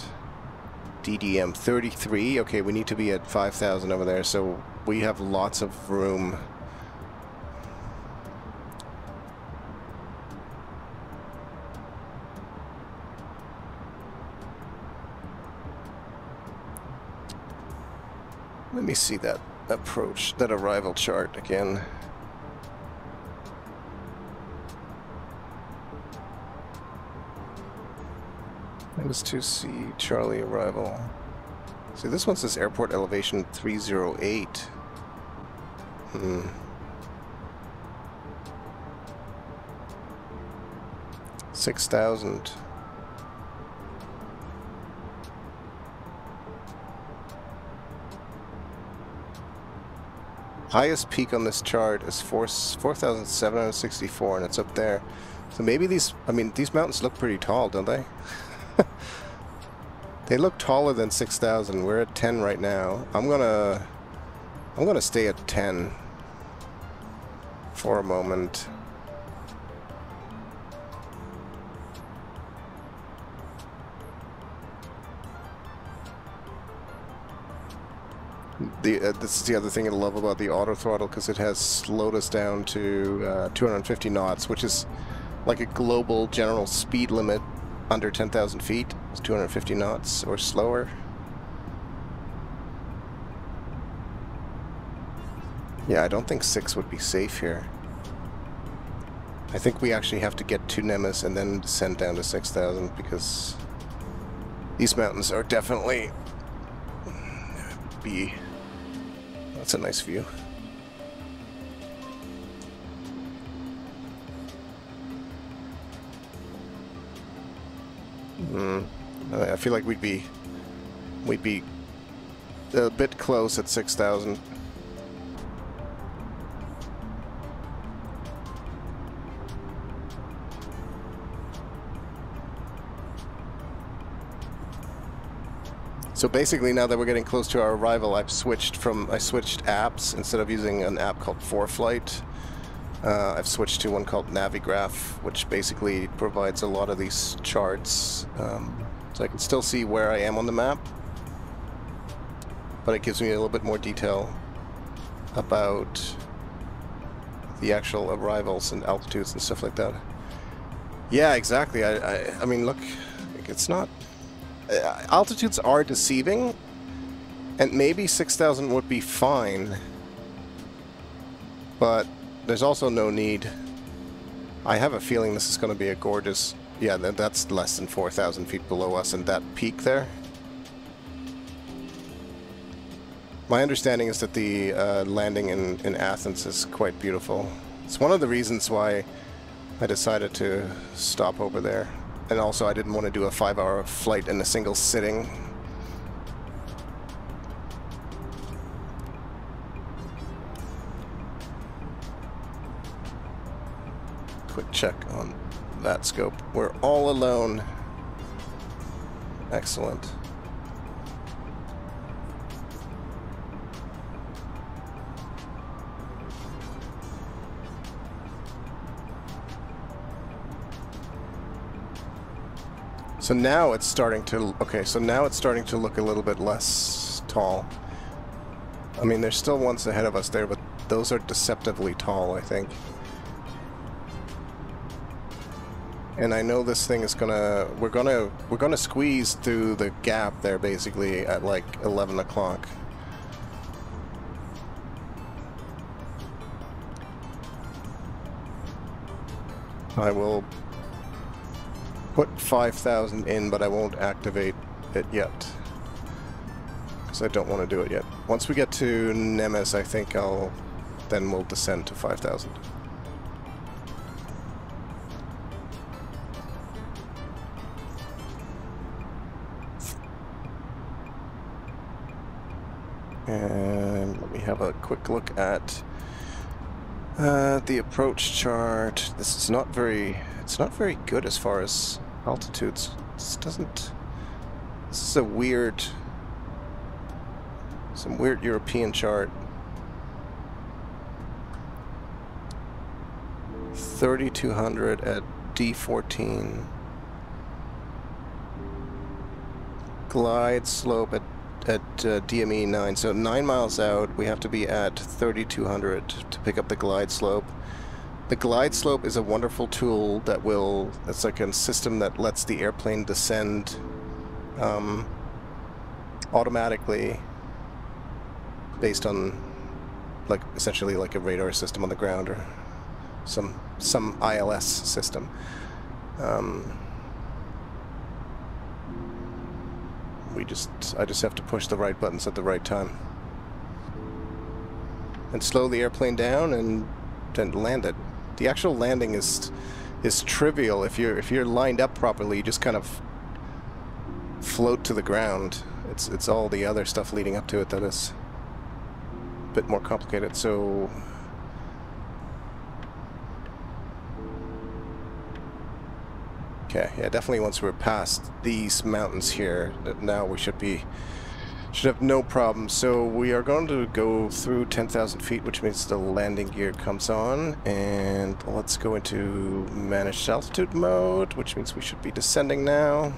DDM? 33. Okay, we need to be at 5,000 over there, so we have lots of room. Let me see that approach, that arrival chart again. -2C Charlie arrival. See, this one says airport elevation 308. 6,000. Highest peak on this chart is 4,764, and it's up there. So maybe these, I mean, these mountains look pretty tall, don't they? They look taller than 6,000. We're at 10 right now. I'm gonna stay at 10 for a moment. This is the other thing I love about the auto throttle, because it has slowed us down to 250 knots, which is like a global general speed limit under 10,000 feet. It's 250 knots or slower. Yeah, I don't think 6 would be safe here. I think we actually have to get to Nemes and then descend down to 6,000, because these mountains are definitely be. That's a nice view. I feel like we'd be a bit close at 6,000. So basically, now that we're getting close to our arrival, I switched apps. Instead of using an app called ForeFlight, I've switched to one called Navigraph, which basically provides a lot of these charts. So I can still see where I am on the map, but it gives me a little bit more detail about the actual arrivals and altitudes and stuff like that. Yeah, exactly. I mean, look, it's not... altitudes are deceiving, and maybe 6,000 would be fine, but there's also no need. I have a feeling this is going to be a gorgeous... Yeah, that's less than 4,000 feet below us, and that peak there. My understanding is that the landing in Athens is quite beautiful. It's one of the reasons why I decided to stop over there. And also, I didn't want to do a 5-hour flight in a single sitting. Quick check on that scope. We're all alone. Excellent. So now it's starting to, okay, so now it's starting to look a little bit less tall. I mean, there's still ones ahead of us there, but those are deceptively tall, I think. And I know this thing is gonna, we're gonna squeeze through the gap there basically at like 11 o'clock. I will put 5,000 in, but I won't activate it yet, because I don't want to do it yet. Once we get to Nemes, I think then we'll descend to 5,000. And let me have a quick look at the approach chart. This is not very, it's not very good as far as altitudes. This is a weird Some weird European chart. 3,200 at D14. Glide slope at DME 9. So 9 miles out, we have to be at 3,200 to pick up the glide slope. The glide slope is a wonderful tool that will, it's like a system that lets the airplane descend automatically based on, like, essentially like a radar system on the ground or some ILS system. I just have to push the right buttons at the right time and slow the airplane down and then land it. The actual landing is trivial if you're lined up properly. You just kind of float to the ground. It's all the other stuff leading up to it that is a bit more complicated. So okay, yeah, definitely once we're past these mountains here, now we should have no problem. So we are going to go through 10,000 feet, which means the landing gear comes on, and let's go into managed altitude mode, which means we should be descending now.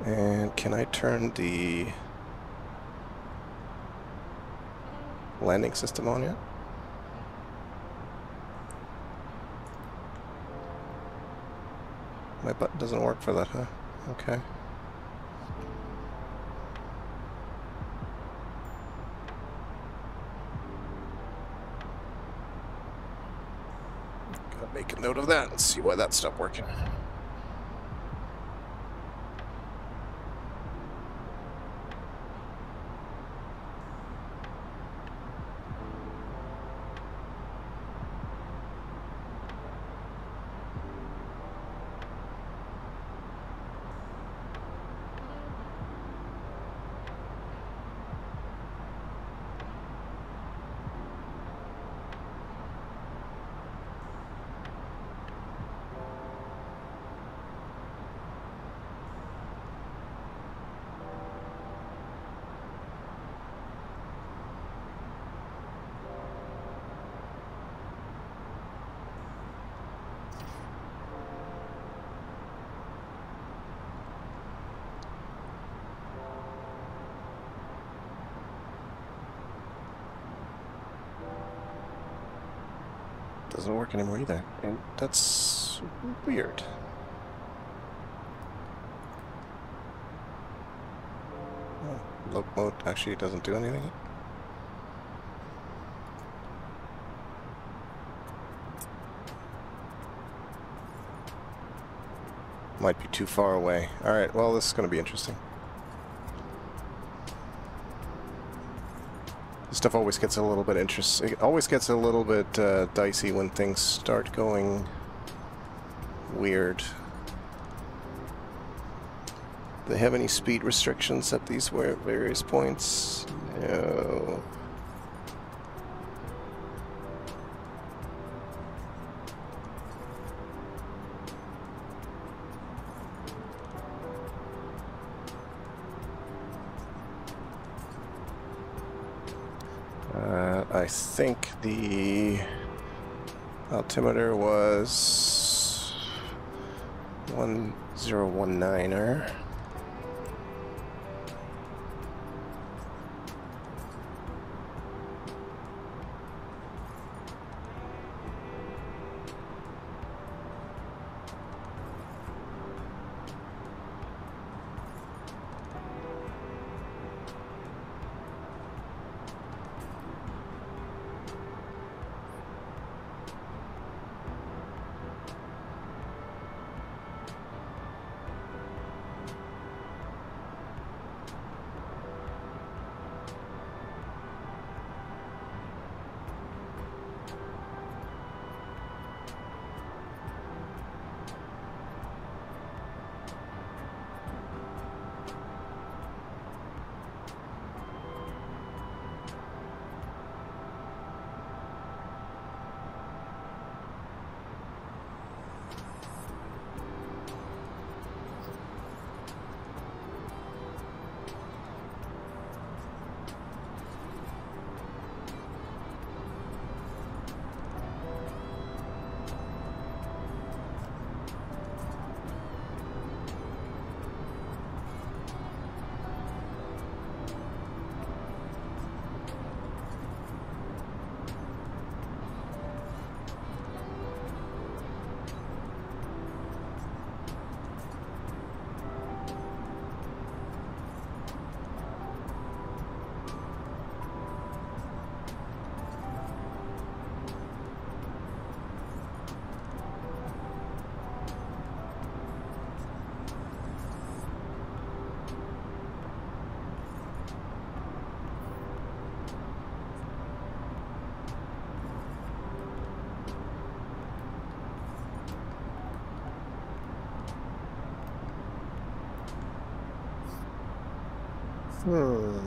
And can I turn the landing system on yet? My button doesn't work for that, huh? Okay. Gotta make a note of that and see why that stopped working. Doesn't work anymore either, and that's weird. Oh, low mode actually doesn't do anything. Might be too far away. Alright, well, this is going to be interesting. This stuff always gets a little bit interesting. It always gets a little bit dicey when things start going weird. Do they have any speed restrictions at these various points? No. I think the altimeter was 1019er. Hmm.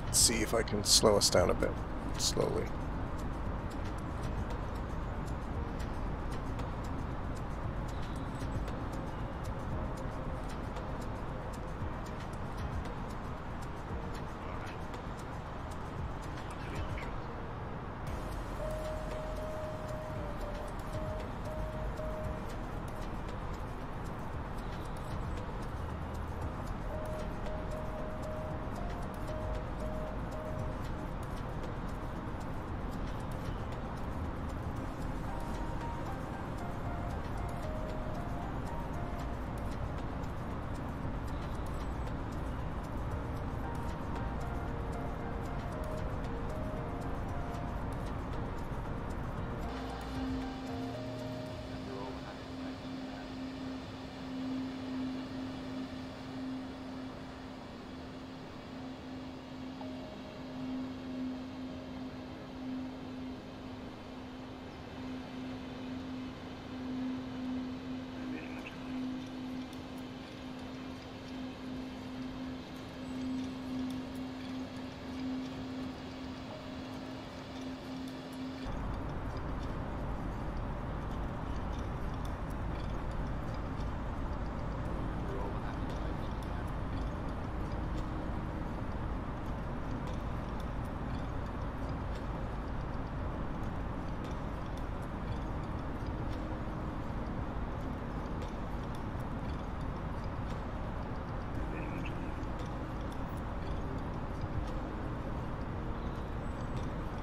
Let's see if I can slow us down a bit, slowly.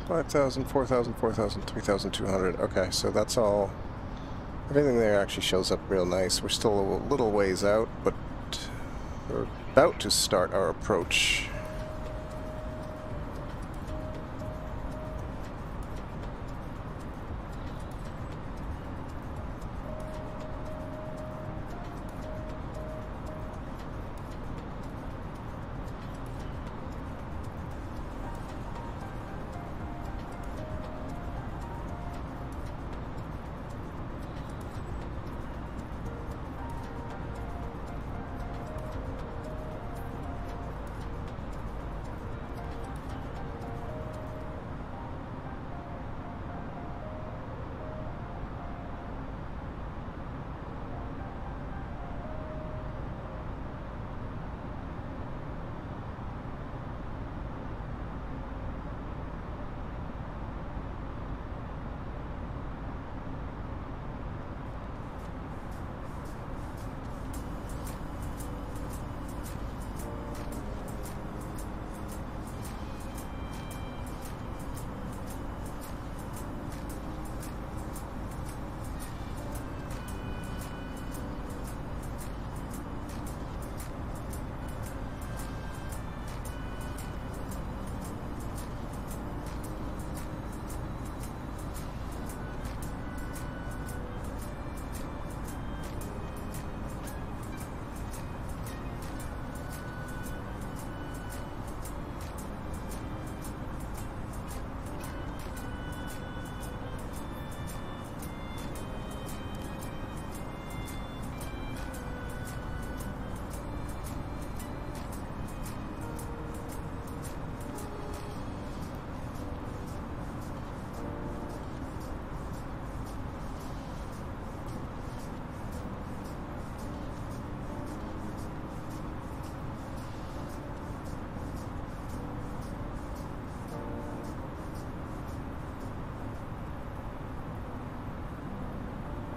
$5,000, $4,000, $4,000, $3,200. Okay, so that's all. Everything there actually shows up real nice. We're still a little ways out, but we're about to start our approach.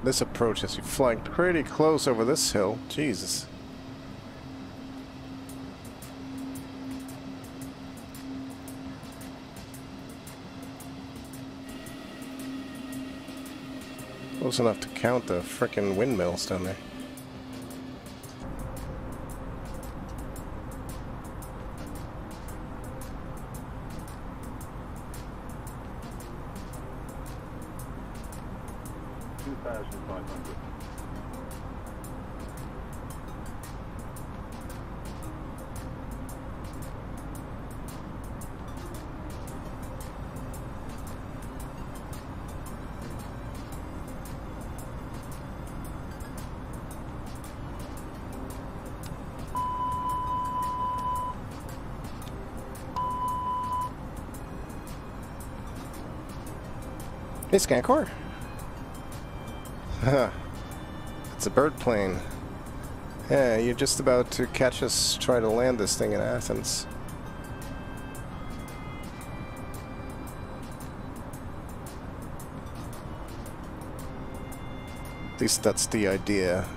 This approach has you flying pretty close over this hill. Jesus. Close enough to count the frickin' windmills down there. 1,500. Hey, Skankor. It's a bird plane. Yeah, you're just about to catch us try to land this thing in Athens. At least that's the idea.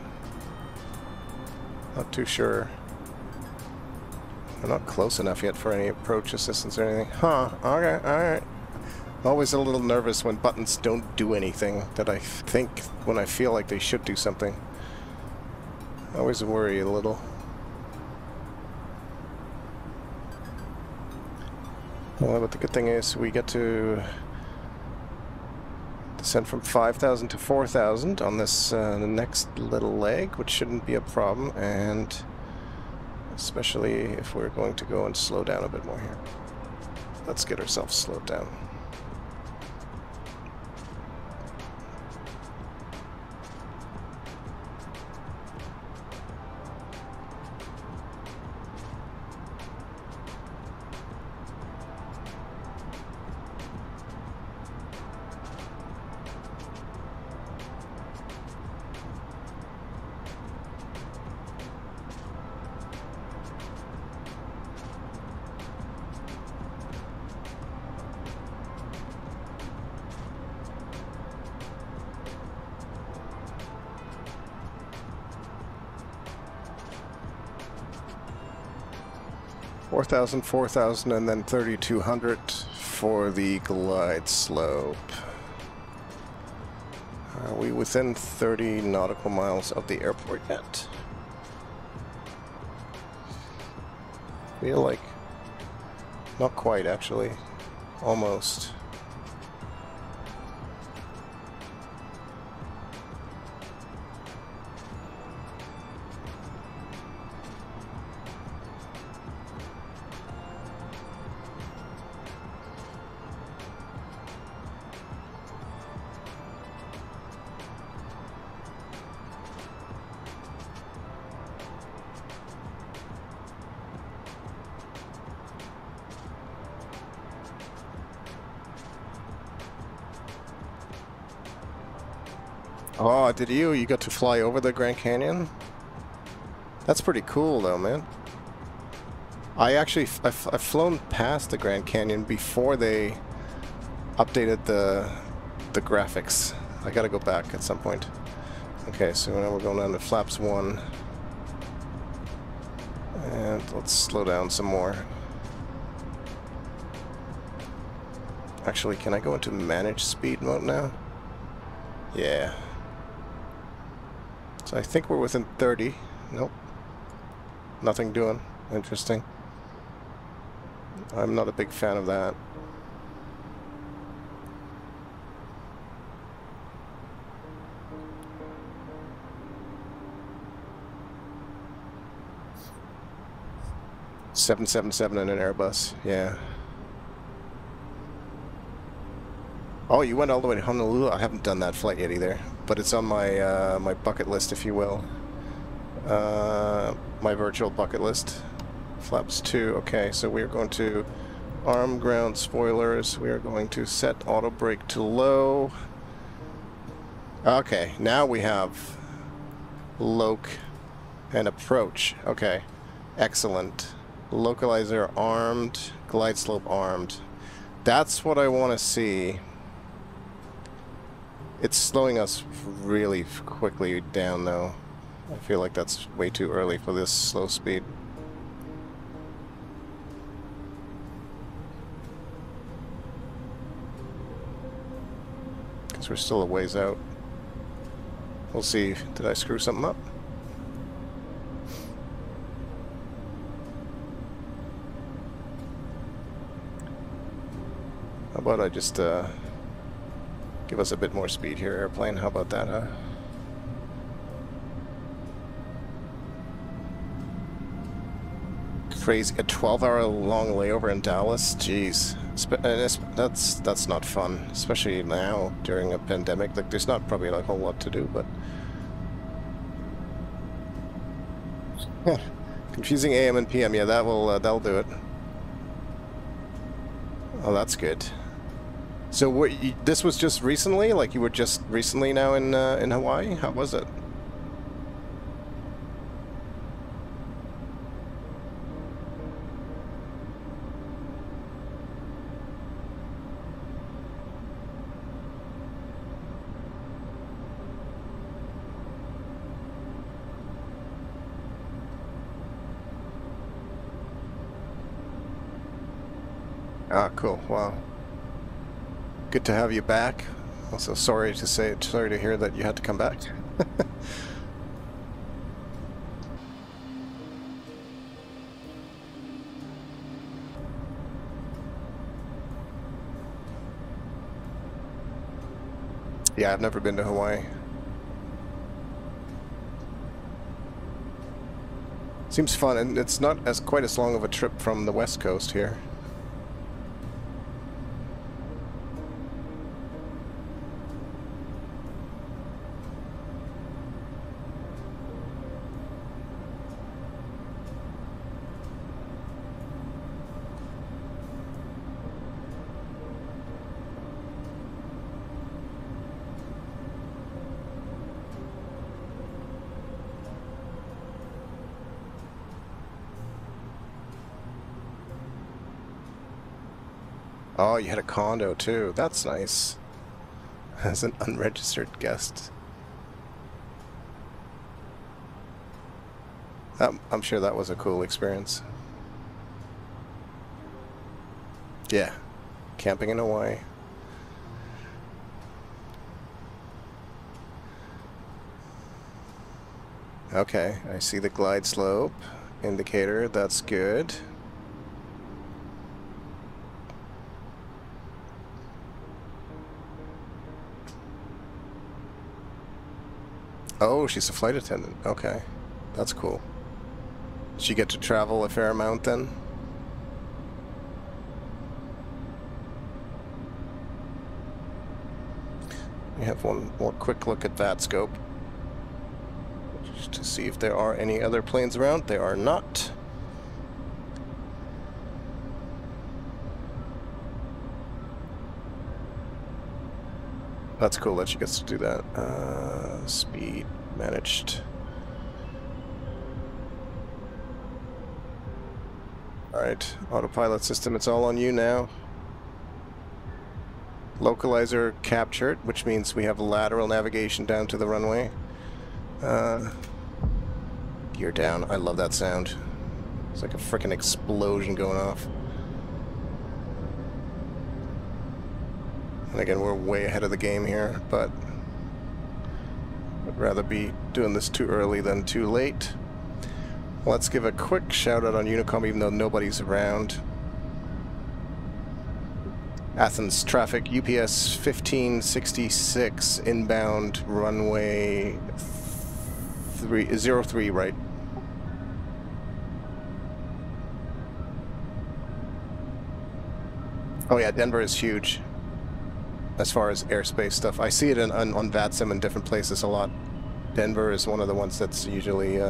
Not too sure. We're not close enough yet for any approach assistance or anything. Huh, okay, alright. Always a little nervous when buttons don't do anything that I think when I feel like they should do something. I always worry a little. Well, but the good thing is we get to descend from 5,000 to 4,000 on this the next little leg, which shouldn't be a problem, and especially if we're going to go and slow down a bit more here. Let's get ourselves slowed down. Four thousand, and then 3,200 for the glide slope. Are we within 30 nautical miles of the airport yet? Feel like not quite, actually. Almost. Oh, did you? You got to fly over the Grand Canyon? That's pretty cool, though, man. I've flown past the Grand Canyon before they updated the graphics. I gotta go back at some point. Okay, so now we're going down to flaps 1. And let's slow down some more. Actually, can I go into manage speed mode now? Yeah. So I think we're within 30. Nope. Nothing doing. Interesting. I'm not a big fan of that. .777 in an Airbus, yeah. Oh, you went all the way to Honolulu? I haven't done that flight yet either, but it's on my my bucket list, if you will. My virtual bucket list. Flaps 2. Okay, so we are going to arm ground spoilers. We are going to set auto brake to low. Okay, now we have loc and approach. Okay, excellent. Localizer armed, glide slope armed. That's what I want to see. It's slowing us really quickly down, though. I feel like that's way too early for this slow speed. Because we're still a ways out. We'll see. Did I screw something up? How about I just get Give us a bit more speed here, airplane. How about that, huh? Crazy. A 12-hour long layover in Dallas? Jeez. That's not fun. Especially now, during a pandemic. Like, there's not probably like a whole lot to do, but... Confusing AM and PM. Yeah, that'll do it. Oh, that's good. So this was just recently? Like you were just recently now in Hawaii? How was it? Ah, cool. Wow. Good to have you back. Also, sorry to hear that you had to come back. Yeah, I've never been to Hawaii. Seems fun, and it's not quite as long of a trip from the West Coast here. Oh, you had a condo too. That's nice. As an unregistered guest. I'm sure that was a cool experience. Yeah. Camping in Hawaii. Okay, I see the glide slope indicator. That's good. Oh, she's a flight attendant. Okay. That's cool. Did she get to travel a fair amount then? We have one more quick look at that scope. Just to see if there are any other planes around. There are not. That's cool that she gets to do that. Speed managed. Alright, autopilot system, it's all on you now. Localizer captured, which means we have lateral navigation down to the runway. Gear down, I love that sound. It's like a freaking explosion going off. And again, we're way ahead of the game here, but I'd rather be doing this too early than too late. Let's give a quick shout out on Unicom, even though nobody's around. Athens traffic, UPS 1566, inbound runway 03, right? Oh yeah, Denver is huge as far as airspace stuff. I see it on VATSIM in different places a lot. Denver is one of the ones that's usually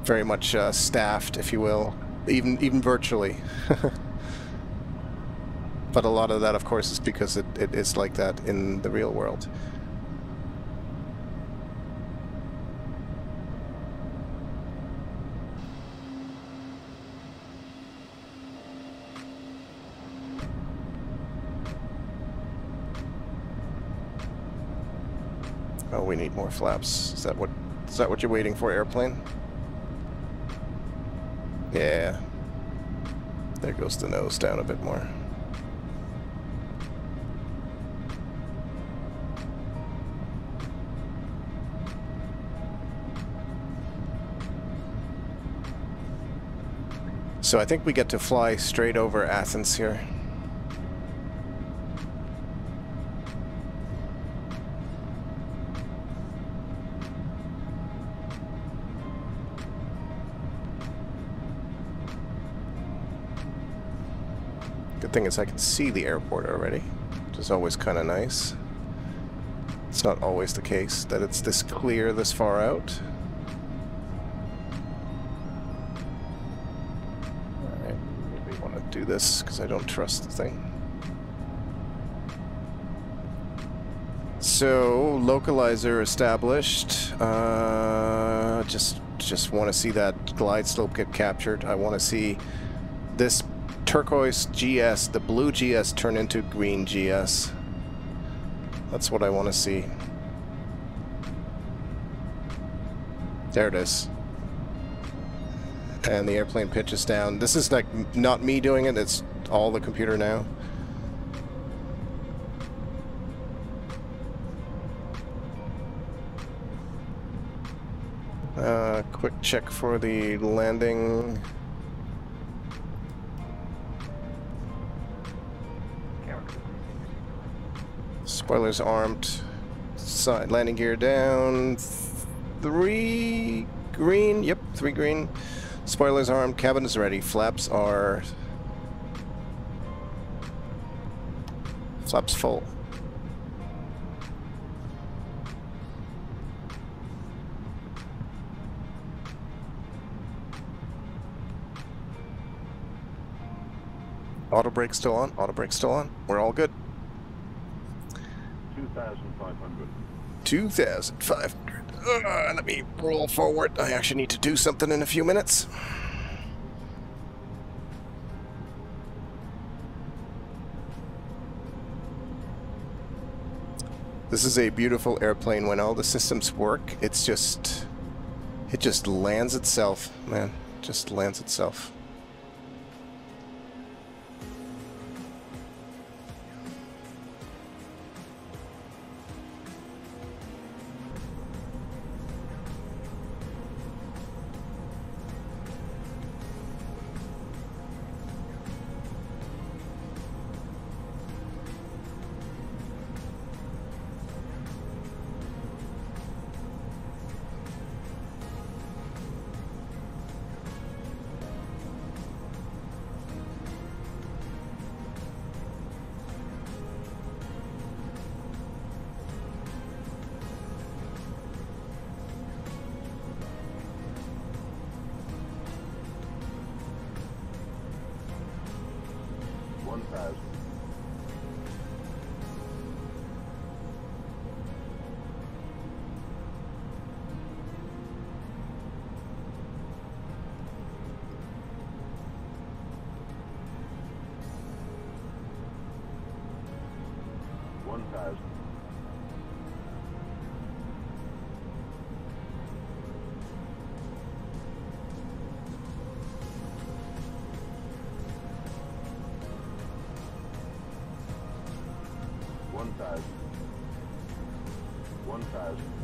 very much staffed, if you will, even virtually. But a lot of that, of course, is because it is like that in the real world. Oh, we need more flaps. Is that what you're waiting for, airplane? Yeah. There goes the nose down a bit more. So I think we get to fly straight over Athens here. Good thing is I can see the airport already, which is always kind of nice. It's not always the case that it's this clear this far out. Alright, maybe I want to do this because I don't trust the thing. So, localizer established. Just want to see that glide slope get captured. I want to see this turquoise GS, the blue GS, turn into green GS. That's what I want to see. There it is. And the airplane pitches down. This is like not me doing it, it's all the computer now. Quick check for the landing. Spoilers armed. Side landing gear down. 3 green. Yep, 3 green. Spoilers armed. Cabin is ready. Flaps are... Flaps full. Auto brake still on. Auto brake still on. We're all good. 2,500. 2,500. Let me roll forward. I actually need to do something in a few minutes. This is a beautiful airplane when all the systems work. It's just... It just lands itself, man. Just lands itself.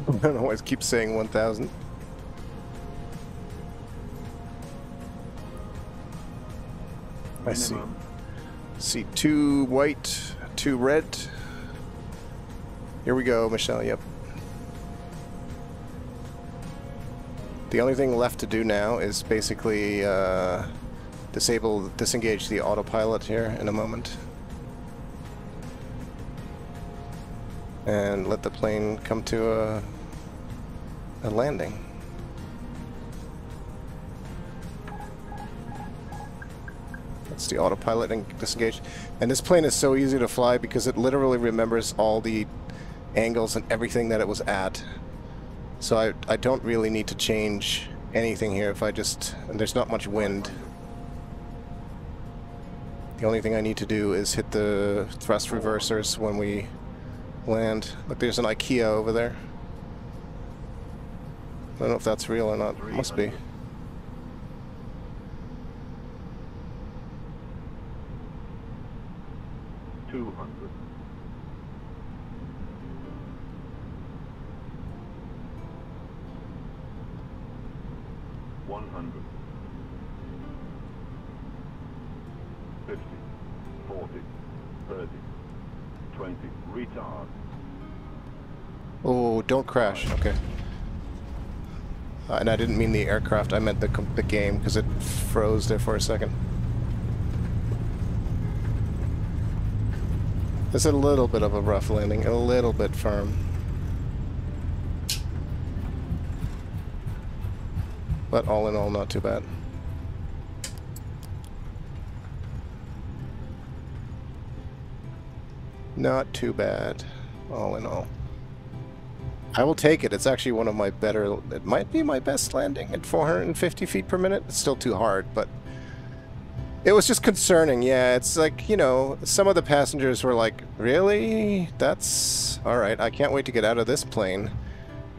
I don't always keep saying 1,000. I see 2 white, 2 red. Here we go, Michelle, yep. The only thing left to do now is basically disengage the autopilot here in a moment. And let the plane come to a landing. That's the autopilot and disengage. And this plane is so easy to fly because it literally remembers all the angles and everything that it was at. So I don't really need to change anything here if I just... And there's not much wind. The only thing I need to do is hit the thrust reversers when we land. Look, there's an IKEA over there. I don't know if that's real or not. It must be. Oh, don't crash. Okay. And I didn't mean the aircraft, I meant the game, because it froze there for a second. It's a little bit of a rough landing, a little bit firm. But all in all, not too bad. Not too bad, all in all. I will take it. It's actually one of my better... It might be my best landing at 450 feet per minute. It's still too hard, but... It was just concerning, yeah. It's like, you know, some of the passengers were like, really? That's... Alright, I can't wait to get out of this plane.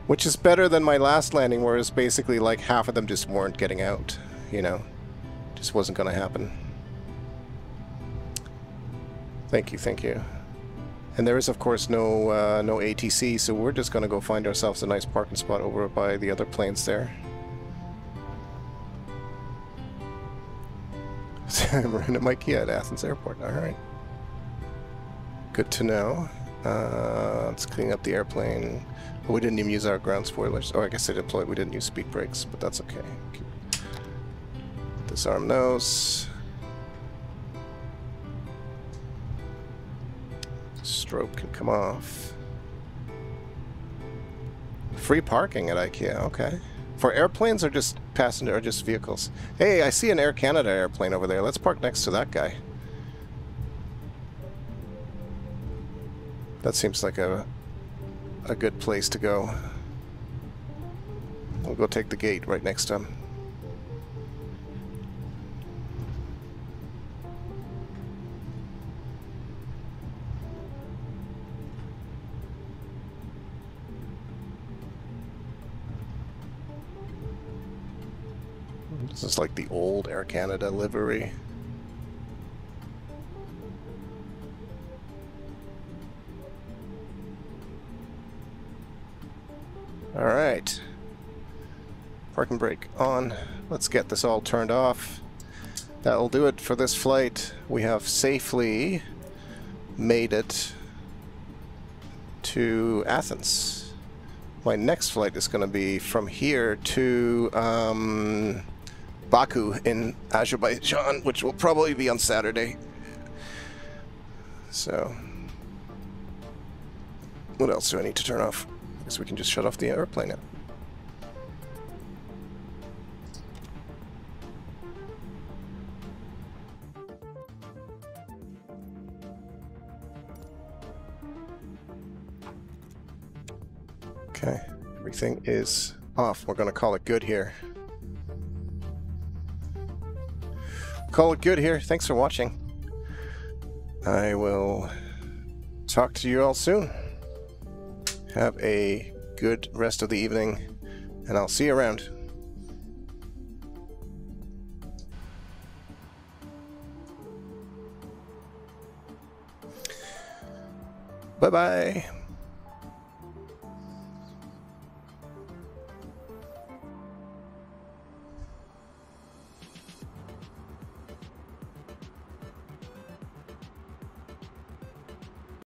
Which is better than my last landing, where it's basically like half of them just weren't getting out, you know. Just wasn't going to happen. Thank you, thank you. And there is, of course, no no ATC, so we're just going to go find ourselves a nice parking spot over by the other planes there. We're in a Mikea at Athens Airport. Alright. Good to know. Let's clean up the airplane. Oh, we didn't even use our ground spoilers. Oh, I guess they deployed. We didn't use speed brakes, but that's okay. Disarm those. Strobe can come off. Free parking at IKEA, okay. For airplanes or just passenger or just vehicles? Hey, I see an Air Canada airplane over there. Let's park next to that guy. That seems like a good place to go. We'll go take the gate right next to him. This is like the old Air Canada livery. Alright. Parking brake on. Let's get this all turned off. That'll do it for this flight. We have safely made it to Athens. My next flight is going to be from here to Baku in Azerbaijan, which will probably be on Saturday. So, what else do I need to turn off? I guess we can just shut off the airplane now. Okay, everything is off. We're going to call it good here. Call it good here. Thanks for watching. I will talk to you all soon. Have a good rest of the evening, and I'll see you around. Bye-bye.